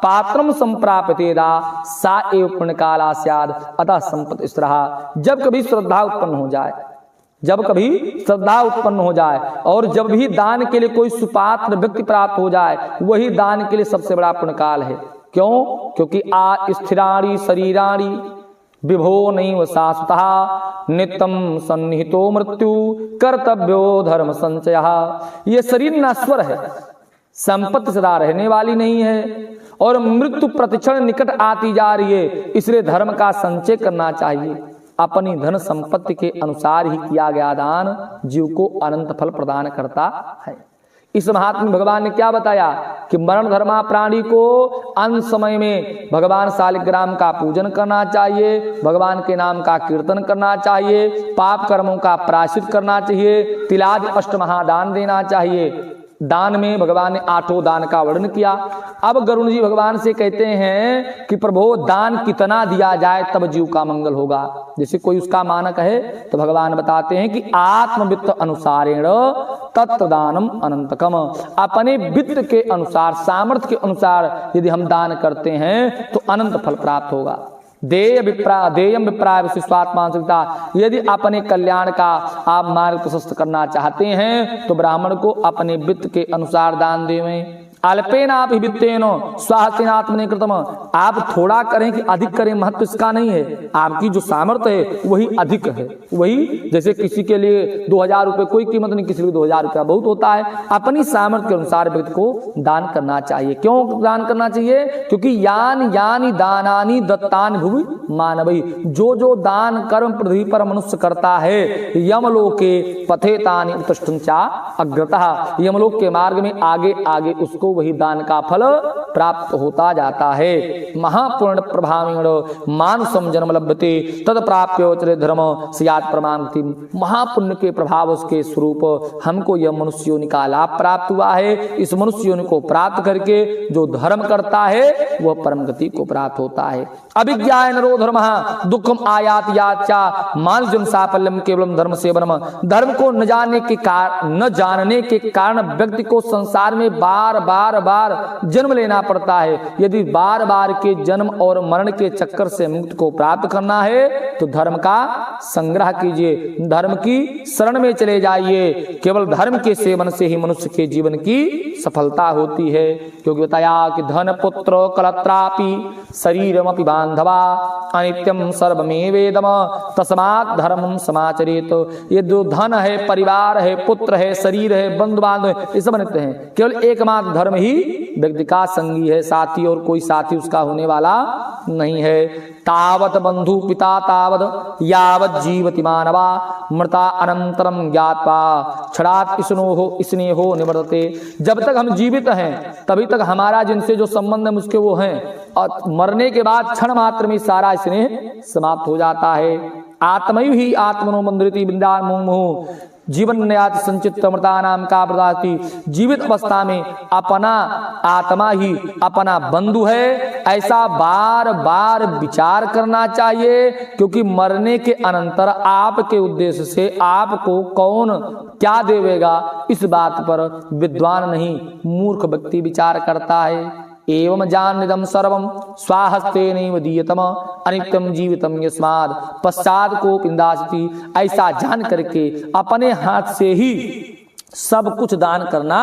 पात्रम संप्राप्यतेदा सा एव पुण्यकाला स्याद अतः संपत्ति स्त्रहा। जब कभी श्रद्धा उत्पन्न हो जाए, जब कभी श्रद्धा उत्पन्न हो जाए और जब भी दान के लिए कोई सुपात्र व्यक्ति प्राप्त हो जाए, वही दान के लिए सबसे बड़ा पुण्यकाल है। क्यों? क्योंकि स्थिराणि शरीराणि विभो नैव शाश्वतः नित्यम सन्निहितो मृत्यु कर्तव्यो धर्म संचयः। ये शरीर नश्वर है, संपत्ति सदा रहने वाली नहीं है और मृत्यु प्रतिक्षण निकट आती जा रही है। इसलिए धर्म का संचय करना चाहिए। अपनी धन संपत्ति के अनुसार ही किया गया दान जीव को अनंत फल प्रदान करता है। इस महात्मा भगवान ने क्या बताया कि मरण धर्मा प्राणी को अंत समय में भगवान शालिग्राम का पूजन करना चाहिए, भगवान के नाम का कीर्तन करना चाहिए, पाप कर्मों का प्रायश्चित करना चाहिए, तिलादि अष्टमहादान देना चाहिए। दान में भगवान ने 8 दान का वर्णन किया। अब गरुड़ जी भगवान से कहते हैं कि प्रभु दान कितना दिया जाए तब जीव का मंगल होगा। जैसे कोई उसका मानक है तो भगवान बताते हैं कि आत्मवित्त अनुसारेण तत्दानम अनंतकम, अपने वित्त के अनुसार, सामर्थ्य के अनुसार यदि हम दान करते हैं तो अनंत फल प्राप्त होगा। देयम विप्राय विशिष्टात्मा संहिता, यदि अपने कल्याण का आप मार्ग प्रशस्त करना चाहते हैं तो ब्राह्मण को अपने वित्त के अनुसार दान देवें। अल्पेनापि वित्तेन स्वाहस्तेनात्मने कृतम, आप थोड़ा करें कि अधिक करें महत्व इसका नहीं है, आपकी जो सामर्थ्य है वही अधिक है। वही जैसे किसी के लिए 2000 रुपये कोई कीमत नहीं, किसी के लिए 2000 रुपया बहुत होता है। अपनी सामर्थ्य के अनुसार व्यक्ति को दान करना चाहिए। क्यों दान करना चाहिए? क्योंकि यानी दानानि दत्तानि भुवि मानवै, जो दान कर्म पृथ्वी पर मनुष्य करता है यमलोके पथेतानि उत्तिष्ठन्त्या अग्रतः, यमलोक के मार्ग में आगे आगे उसको वही दान का फल प्राप्त होता जाता है। महापुण्य प्रभावेण मानुषम जन्म लभ्यते तद प्राप्यो चरे धर्म स्यात् प्रमाणति, महापुण्य के प्रभाव उसके स्वरूप हमको यह मनुष्य योनि का लाभ प्राप्त हुआ है। इस मनुष्य योनि को प्राप्त करके जो धर्म करता है वह परम गति को प्राप्त होता है। अभिज्ञाय नरो धर्म दुखम आयात याचा मानजम साफल्यम केवलम धर्म सेवनम, धर्म को न जानने के कारण व्यक्ति को संसार में बार बार जन्म लेना पड़ता है। यदि बार बार के जन्म और मरण के चक्कर से मुक्त को प्राप्त करना है तो धर्म का संग्रह कीजिए, धर्म की शरण में चले जाइए। केवल धर्म के सेवन से ही मनुष्य के जीवन की सफलता होती है। क्योंकि बताया कि धन पुत्र कलत्रापि शरीरमपि बांधवा अनित्यम सर्वमेवेदम तस्मात् धर्मं समाचरेत। ये जो धन है, परिवार है, पुत्र है, शरीर है, बंधु बांधव है, ये सब अनित्य है। केवल एकमात्र धर्म ही व्यक्ति का संगी है, साथी, और कोई साथी उसका होने वाला नहीं है। तावत बंधु पिता तावत यावत जीवति मानवा मृता अनंतरम ज्ञात्वा क्षणात् स्नेहो निवर्तते, जब तक हम जीवित हैं तभी तक हमारा जिनसे जो संबंध है मुझके वो हैं, और मरने के बाद क्षण मात्र में सारा स्नेह समाप्त हो जाता है। आत्मयु ही आत्मनो मंदिरति बिंदान मुमुहु जीवन न्यात संचित मृता नाम का प्रदाति, जीवित अवस्था में अपना आत्मा ही अपना बंधु है, ऐसा बार बार विचार करना चाहिए। क्योंकि मरने के अनंतर आपके उद्देश्य से आपको कौन क्या देवेगा इस बात पर विद्वान नहीं मूर्ख व्यक्ति विचार करता है। एवं जानिदम सर्वम स्वाहस्तेनैव दीयतम अनित्यम जीवितम यस्माद् पश्चात् को पिंदासति, ऐसा जान करके अपने हाथ से ही सब कुछ दान करना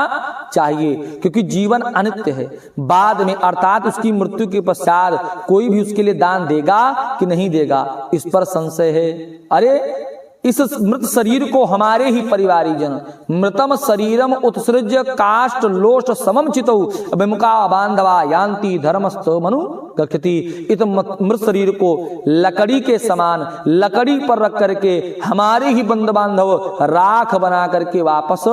चाहिए। क्योंकि जीवन अनित्य है, बाद में अर्थात उसकी मृत्यु के पश्चात कोई भी उसके लिए दान देगा कि नहीं देगा इस पर संशय है। अरे इस मृत शरीर को हमारे ही परिवारी जन मृतम शरीरम उत्सृज्य काष्ठ लोष्ट समम चितौ विमुखा बांधवा यान्ति धर्मस्थ मनु गच्छति। इत मृत शरीर को लकड़ी के समान लकड़ी पर रख करके हमारे ही बंधु बांधव राख बना करके वापस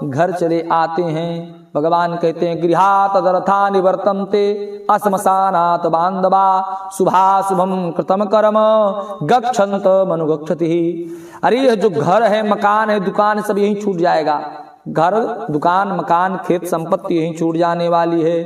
घर चले आते हैं। भगवान कहते हैं गृहात दर्था निवर्तन्ते अस्मशानात बांधवा शुभाशुभम कृतम कर्म गच्छन्त मनु गच्छति। अरे यह जो घर है, मकान है, दुकान सब यहीं छूट जाएगा। घर, दुकान, मकान, खेत संपत्ति यहीं छूट जाने वाली है।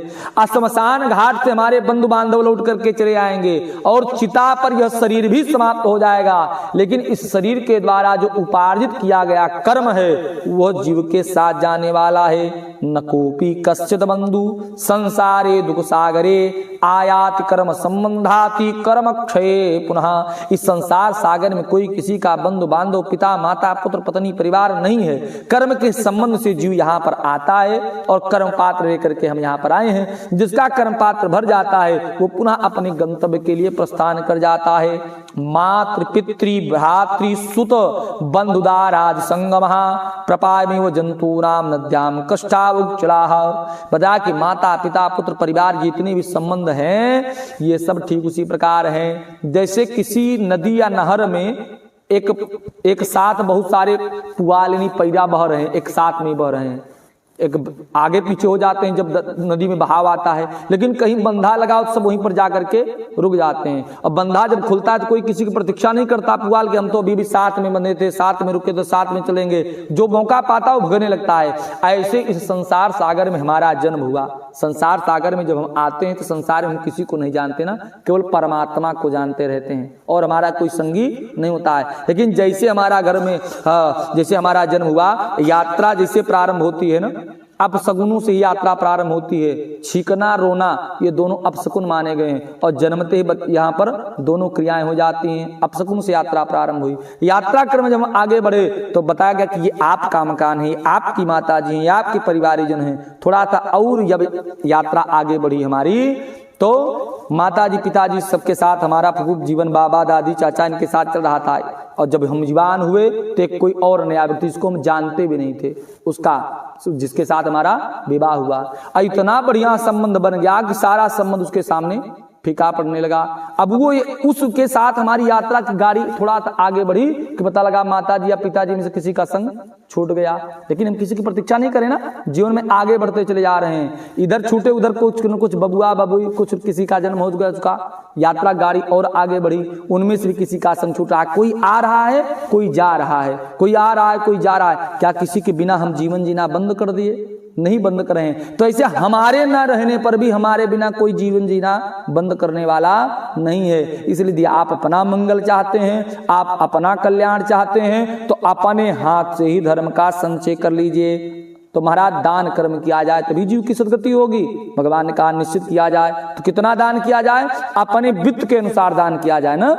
श्मशान घाट से हमारे बंधु बांधव लौट करके चले आएंगे और चिता पर यह शरीर भी समाप्त हो जाएगा। लेकिन इस शरीर के द्वारा जो उपार्जित किया गया कर्म है वह जीव के साथ जाने वाला है। न कोपी कश्चित बंधु संसारे दुख सागरे आयाति कर्म संबंधाति कर्म क्षये पुनः। इस संसार सागर में कोई किसी का बंधु बांधव, पिता, माता, पुत्र, पत्नी, परिवार नहीं है। कर्म के संबंध से जीव यहाँ पर आता है और कर्म पात्र लेकर के हम यहाँ पर आए हैं। जिसका कर्म पात्र भर जाता है वो पुनः अपने गंतव्य के लिए प्रस्थान कर जाता है। मातृ पितृ भ्रातृ सुत बंधुदाराज संगम प्रपायमेव वो जंतूनाम नद्याम कष्टावुचलाह। बता कि माता पिता पुत्र परिवार जितने भी संबंध हैं ये सब ठीक उसी प्रकार हैं जैसे किसी नदी या नहर में एक साथ बहुत सारे पुआल यानी पैरा बह रहे हैं, एक साथ में बह रहे हैं। एक आगे पीछे हो जाते हैं जब नदी में बहाव आता है, लेकिन कहीं बंधा लगाओ तो सब वहीं पर जा करके रुक जाते हैं। अब बंधा जब खुलता है तो कोई किसी की प्रतीक्षा नहीं करता पुआल के हम तो अभी भी साथ में बंधे थे, साथ में रुके तो साथ में चलेंगे, जो मौका पाता वो भगने लगता है। ऐसे इस संसार सागर में हमारा जन्म हुआ। संसार सागर में जब हम आते हैं तो संसार में हम किसी को नहीं जानते ना, केवल परमात्मा को जानते रहते हैं और हमारा कोई संगी नहीं होता है। लेकिन जैसे हमारा घर में जैसे हमारा जन्म हुआ, यात्रा जैसे प्रारंभ होती है ना, अपशगुनों से ही यात्रा प्रारंभ होती है। छींकना रोना ये दोनों अपशकुन माने गए हैं और जन्मते ही यहाँ पर दोनों क्रियाएं हो जाती हैं। अपशकुन से यात्रा प्रारंभ हुई। यात्रा क्रम में जब हम आगे बढ़े तो बताया गया कि ये आपका मकान है, आपकी माता जी हैं, आपके परिवारजन हैं। थोड़ा सा और जब यात्रा आगे बढ़ी हमारी तो माताजी पिताजी सबके साथ हमारा खूब जीवन, बाबा दादी चाचा इनके साथ चल रहा था। और जब हम जवान हुए तो एक कोई और नया व्यक्ति जिसको हम जानते भी नहीं थे उसका, जिसके साथ हमारा विवाह हुआ। इतना बढ़िया संबंध बन गया कि सारा संबंध उसके सामने फीका पड़ने लगा। अब वो उसके साथ हमारी यात्रा की गाड़ी थोड़ा सा आगे बढ़ी कि पता लगा माताजी या पिताजी में से किसी का संग छूट गया। लेकिन हम किसी की प्रतीक्षा नहीं करें ना, जीवन में आगे बढ़ते चले जा रहे हैं। इधर छूटे उधर कुछ न कुछ बबुआ बबुई, कुछ किसी का जन्म हो गया, उसका यात्रा गाड़ी और आगे बढ़ी, उनमें से भी किसी का संग छूट रहा है। कोई आ रहा है कोई जा रहा है, कोई आ रहा है कोई जा रहा है। क्या किसी के बिना हम जीवन जीना बंद कर दिए? नहीं बंद कर रहे हैं। तो ऐसे हमारे ना रहने पर भी हमारे बिना कोई जीवन जीना बंद करने वाला नहीं है। इसलिए आप अपना मंगल चाहते हैं, आप अपना कल्याण चाहते हैं तो अपने हाथ से ही धर्म का संचय कर लीजिए। तो महाराज दान कर्म किया जाए तभी जीव की सदगति होगी। भगवान ने कहा निश्चित किया जाए। तो कितना दान किया जाए? अपने वित्त के अनुसार दान किया जाए ना।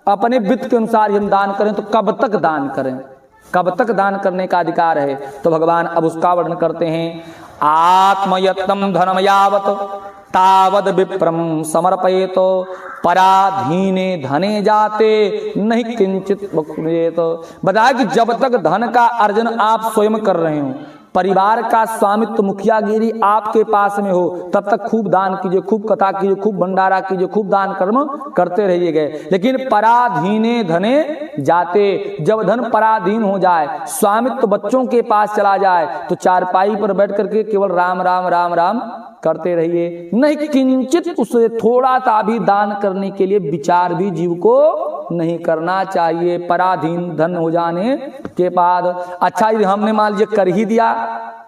अपने वित्त के अनुसार हम दान करें तो कब तक दान करें, कब तक दान करने का अधिकार है? तो भगवान अब उसका वर्णन करते हैं। आत्मयत्नं धनम यावत तावद विप्रम समर्पयेत पराधीने धने जाते नहीं किंचित वक्रेत। बताया कि जब तक धन का अर्जन आप स्वयं कर रहे हो, परिवार का स्वामित्व मुखियागिरी आपके पास में हो, तब तक खूब दान कीजिए, खूब कथा कीजिए, खूब भंडारा कीजिए, खूब दान कर्म करते रहिए गए। लेकिन पराधीने धने जाते, जब धन पराधीन हो जाए, स्वामित्व बच्चों के पास चला जाए तो चारपाई पर बैठ करके केवल राम राम राम राम करते रहिए। नहीं किंचित उसे थोड़ा सा भी दान करने के लिए विचार भी जीव को नहीं करना चाहिए पराधीन धन हो जाने के बाद। अच्छा यदि हमने मान लीजिए कर ही दिया,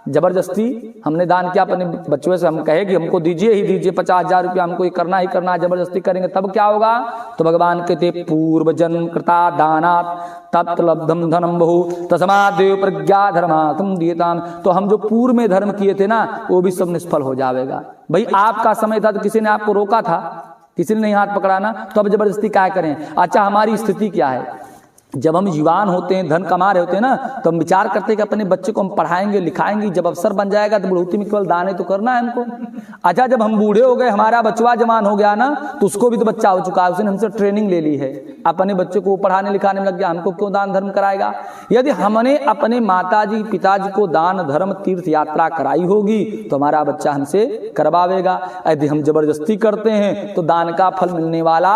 जबरदस्ती हमने दान किया अपने बच्चों से, हम कहे कि हमको दीजिए ही दीजिए 50,000 रुपया, हमको ये करना ही करना, जबरदस्ती करेंगे तब क्या होगा? तो भगवान कहते पूर्व जन्म कृता दानात् तत्लब्धम धनम बहु तस्मादेव प्रज्ञा धर्मार्थम दीयताम। तो हम जो पूर्व में धर्म किए थे ना वो भी सब निष्फल हो जाएगा। भाई आपका समय था तो किसी ने आपको रोका था, किसी ने नहीं हाथ पकड़ाना, तो अब जबरदस्ती क्या करें? अच्छा हमारी स्थिति क्या है? जब हम युवान होते हैं, धन कमा रहे होते हैं ना, तो हम विचार करते हैं कि अपने बच्चे को हम पढ़ाएंगे लिखाएंगे, जब अवसर बन जाएगा तो बुढ़ौती में केवल दान तो करना है हमको। अच्छा जब हम बूढ़े हो गए, हमारा बचवा जवान हो गया ना, तो उसको भी तो बच्चा हो चुका है, उसने हमसे ट्रेनिंग ले ली है, अपने बच्चे को पढ़ाने लिखाने में लग गया, हमको क्यों दान धर्म कराएगा? यदि हमने अपने माताजी पिताजी को दान धर्म तीर्थ यात्रा कराई होगी तो हमारा बच्चा हमसे करवावेगा। यदि हम जबरदस्ती करते हैं तो दान का फल मिलने वाला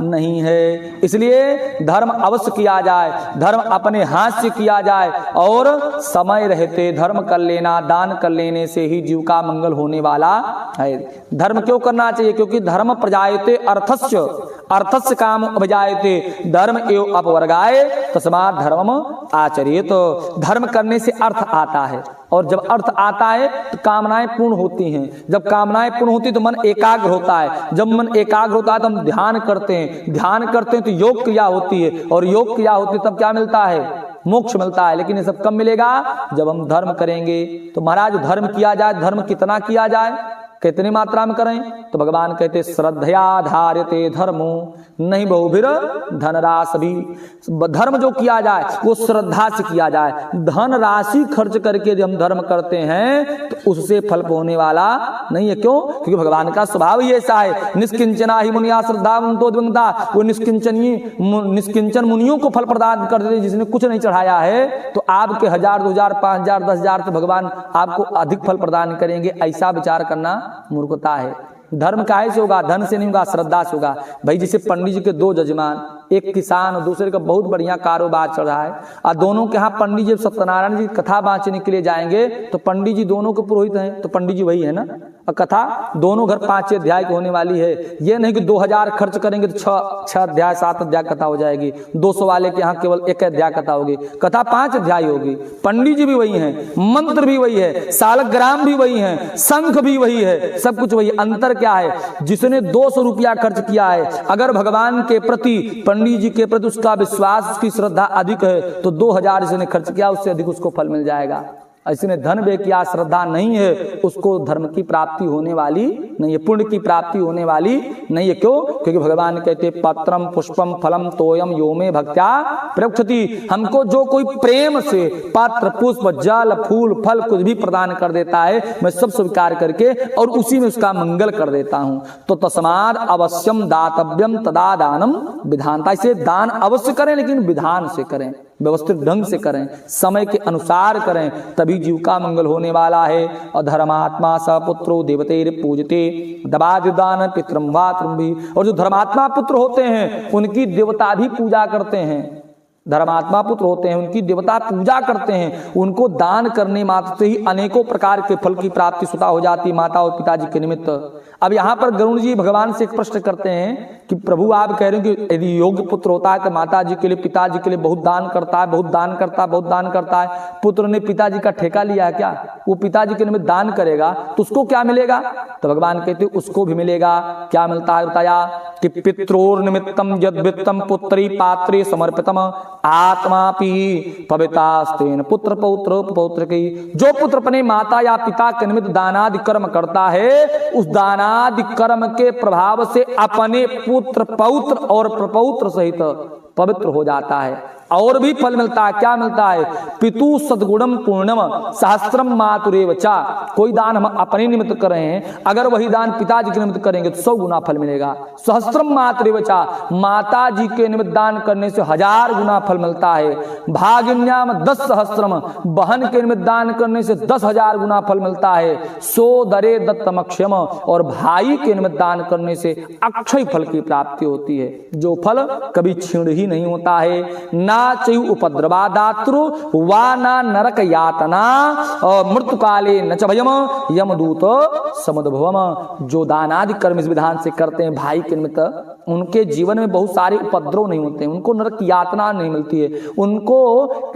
नहीं है। इसलिए धर्म अवश्य किया जाए, धर्म अपने हाथ से किया जाए और समय रहते धर्म कर लेना, दान कर लेने से ही जीव का मंगल होने वाला है। धर्म क्यों करना चाहिए? क्योंकि धर्म प्रजायते अर्थस्य, अर्थस्य काम अभिजायते धर्म एवं अपवर्गाय तस्मात् धर्मम आचरेत। तो धर्म करने से अर्थ आता है और जब अर्थ आता है तो कामनाएं पूर्ण होती हैं। जब कामनाएं पूर्ण होती तो मन एकाग्र होता है, जब मन एकाग्र होता है तो हम ध्यान करते हैं, ध्यान करते हैं तो योग क्रिया होती है और योग क्रिया होती है तब क्या मिलता है? मोक्ष मिलता है। लेकिन ये सब कब मिलेगा? जब हम धर्म करेंगे। तो महाराज धर्म किया जाए, धर्म कितना किया जाए, कितनी मात्रा में करें? तो भगवान कहते श्रद्धया धार्यते धर्मो नहीं बहुभिर धनराशि भी। धर्म जो किया जाए वो श्रद्धा से किया जाए। धन राशि खर्च करके जब हम धर्म करते हैं तो उससे फल होने वाला नहीं है। क्यों? क्योंकि भगवान का स्वभाव ही ऐसा है, निष्किंचना ही मुनिया श्रद्धावंतो द्वंद्वा। वो निष्किंचन मुनियों को फल प्रदान कर देते, जिसने कुछ नहीं चढ़ाया है तो आपके 1000 2000 5000 10,000 से भगवान आपको अधिक फल प्रदान करेंगे। ऐसा विचार करना मूर्खता है। धर्म काहे से होगा? धन से नहीं होगा, श्रद्धा से होगा। भाई जैसे पंडित जी के 2 जजमान, एक किसान और दूसरे का बहुत बढ़िया कारोबार चल रहा है, और दोनों के यहाँ पंडित जी सत्यनारायण जी कथा बाँचने के लिए जाएंगे तो पंडित जी दोनों के पुरोहित हैं, तो पंडित जी वही है ना, और कथा दोनों घर 5 अध्याय की होने वाली है। ये नहीं कि 2000 खर्च करेंगे तो 6 अध्याय 7 अध्याय कथा हो जाएगी, 200 वाले के यहाँ केवल 1 अध्याय कथा होगी, कथा 5 अध्याय होगी। पंडित जी भी वही हैं, मंत्र भी वही है, सालग्राम भी वही है, शंख भी वही है, सब कुछ वही। अंतर क्या है, जिसने 200 रुपया खर्च किया है, अगर भगवान के प्रति पंडित जी के प्रति उसका विश्वास उसकी श्रद्धा अधिक है तो 2000 जिसने खर्च किया उससे अधिक उसको फल मिल जाएगा। इसने धन व्यय किया, श्रद्धा नहीं है, उसको धर्म की प्राप्ति होने वाली नहीं है, पुण्य की प्राप्ति होने वाली नहीं है। क्यों? क्योंकि भगवान कहते पत्रम पुष्पम फलम तोयम यो में भक्त्या प्रक्षति। हमको जो कोई प्रेम से पत्र पुष्प जल फूल फल कुछ भी प्रदान कर देता है, मैं सब स्वीकार करके और उसी में उसका मंगल कर देता हूं। तो तस्माद अवश्यम दातव्यम तदा दानम विधानता। इसे दान अवश्य करें लेकिन विधान से करें, व्यवस्थित ढंग से करें, समय के अनुसार करें, तभी जीव का मंगल होने वाला है। और धर्मात्मा सपुत्रो देवतेर पूजते दबादान पितरम वात्रम भी। और जो धर्मात्मा पुत्र होते हैं उनकी देवता भी पूजा करते हैं, धर्मात्मा पुत्र होते हैं उनकी देवता पूजा करते हैं, उनको दान करने मात्र से ही अनेकों प्रकार के फल की प्राप्ति स्वतः हो जाती माता और पिताजी के निमित्त। अब यहाँ पर गरुड़ जी भगवान से एक प्रश्न करते हैं कि प्रभु आप कह रहे हैं कि यदि योग्य पुत्र होता है तो माता जी के लिए पिताजी के लिए बहुत दान करता है, बहुत दान करता है, बहुत दान करता है। पुत्र ने पिताजी का ठेका लिया है क्या? वो पिताजी के निमित्त दान करेगा तो उसको क्या मिलेगा? तो भगवान कहते हैं उसको भी मिलेगा। क्या मिलता है बताया कि पित्रोर निमित्तम यद वित्तम पुत्री पात्रे समर्पितम आत्मा पी पवितास्तेन पुत्र पौत्र पौत्र की। जो पुत्र अपने माता या पिता के निमित्त दानादि कर्म करता है, उस दानादि कर्म के प्रभाव से अपने पुत्र पौत्र और प्रपौत्र सहित पवित्र हो जाता है। और भी फल मिलता है। क्या मिलता है? पितु सद्गुणम पूर्णम सहस्त्रम मातुरेव चा। कोई दान हम अपने निमित्त कर रहे हैं, अगर वही दान पिताजी के निमित्त करेंगे तो 100 गुना फल मिलेगा। सहस्त्रम मातुरेव चा, माता जी के निमित्त दान करने से 1000 गुना फल मिलता है। भागिन्याम 10 सहस्त्रम, बहन के निमित्त दान करने से 10,000 गुना फल मिलता है। सो दरे दत्तमक्षम, और भाई के निमित्त दान करने से अक्षय फल की प्राप्ति होती है, जो फल कभी छीण ही नहीं होता है। ना चयु उपद्रवा दातृ वा ना नरक यातना मृत्यु काले न च भयम यमदूत समुद्भवम। जो दानादि कर्म इस विधान से करते हैं भाई के निमित्त, उनके जीवन में बहुत सारे उपद्रव नहीं होते हैं, उनको नरक यातना नहीं मिलती है, उनको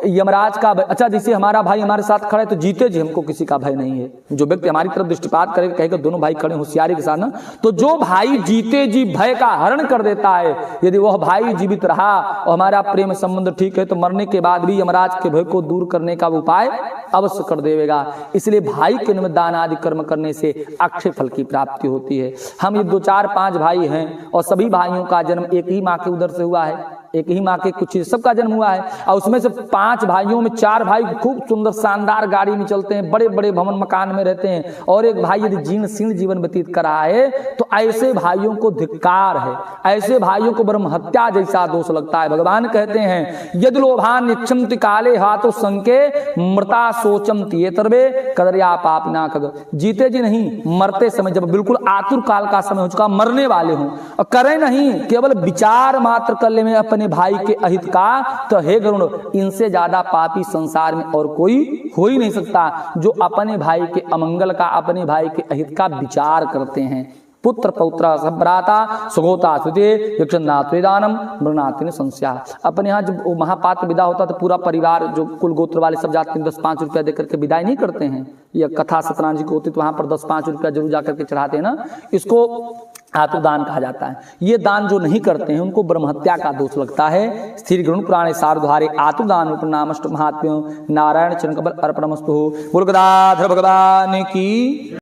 यमराज का भय। अच्छा, जैसे हमारा भाई हमारे साथ खड़ा है तो जीते जी हमको किसी का भय नहीं है। जो व्यक्ति हमारी तरफ दृष्टिपात करेगा कहेगा दोनों भाई खड़े होशियारी के साथ ना, तो जो भाई जीते जी भय का हरण कर देता है, यदि वह भाई जीवित रहा और हमारा प्रेम संबंध ठीक है तो मरने के बाद भी यमराज के भय को दूर करने का उपाय अवश्य कर देगा। इसलिए भाई के निमित्त दान आदि कर्म करने से अक्षय फल की प्राप्ति होती है। हम ये 2 4 5 भाई हैं और सभी भाइयों का जन्म एक ही माँ के उदर से हुआ है, एक ही माँ के कुछ सबका जन्म हुआ है। और उसमें से 5 भाइयों में 4 भाई खूब सुंदर शानदार गाड़ी में चलते हैं, बड़े बड़े भवन मकान में रहते हैं, और एक भाई यदि जीर्ण शीर्ण जीवन व्यतीत कर रहा है तो ऐसे भाइयों को धिक्कार है, ऐसे भाइयों को ब्रह्म हत्या जैसा दोष लगता है। भगवान कहते हैं यदि लोभान निक्षमति काले हाथों संके मृता सोचम तियेतर्वे कदरिया पापना खग। जीते जी नहीं, मरते समय जब बिल्कुल आतुर काल का समय हो चुका, मरने वाले हों और करें नहीं, केवल विचार मात्र कर ले में अपने भाई के अहित का, तो हे गरुड़, इनसे ज्यादा पापी संसार में और कोई हो ही नहीं सकता जो अपने भाई के अमंगल का, अपने भाई के अहित का विचार करते हैं। पुत्र पौत्र संभ्राता सुगोता स्मृति यक्षनाथवेदानम मृणातिन संस्या। अपने यहाँ जब महापात्र विदा होता तो पूरा परिवार जो कुल गोत्र वाले सब जाते हैं 10-5 रुपया देकर के विदाई नहीं करते हैं। यह कथा सत्यनारायण जी को होती तो वहां पर 10-5 रुपया जरूर जाकर के चढ़ाते हैं ना, इसको आत्मदान कहा जाता है। ये दान जो नहीं करते हैं उनको ब्रह्महत्या का दोष लगता है। स्थिर गरुण पुराणे सारद्वारे आत्मदान प्रणामष्ट महात्म्य नारायण चरण कमल अर्पणमस्तु। बोल गदाधर भगवान की।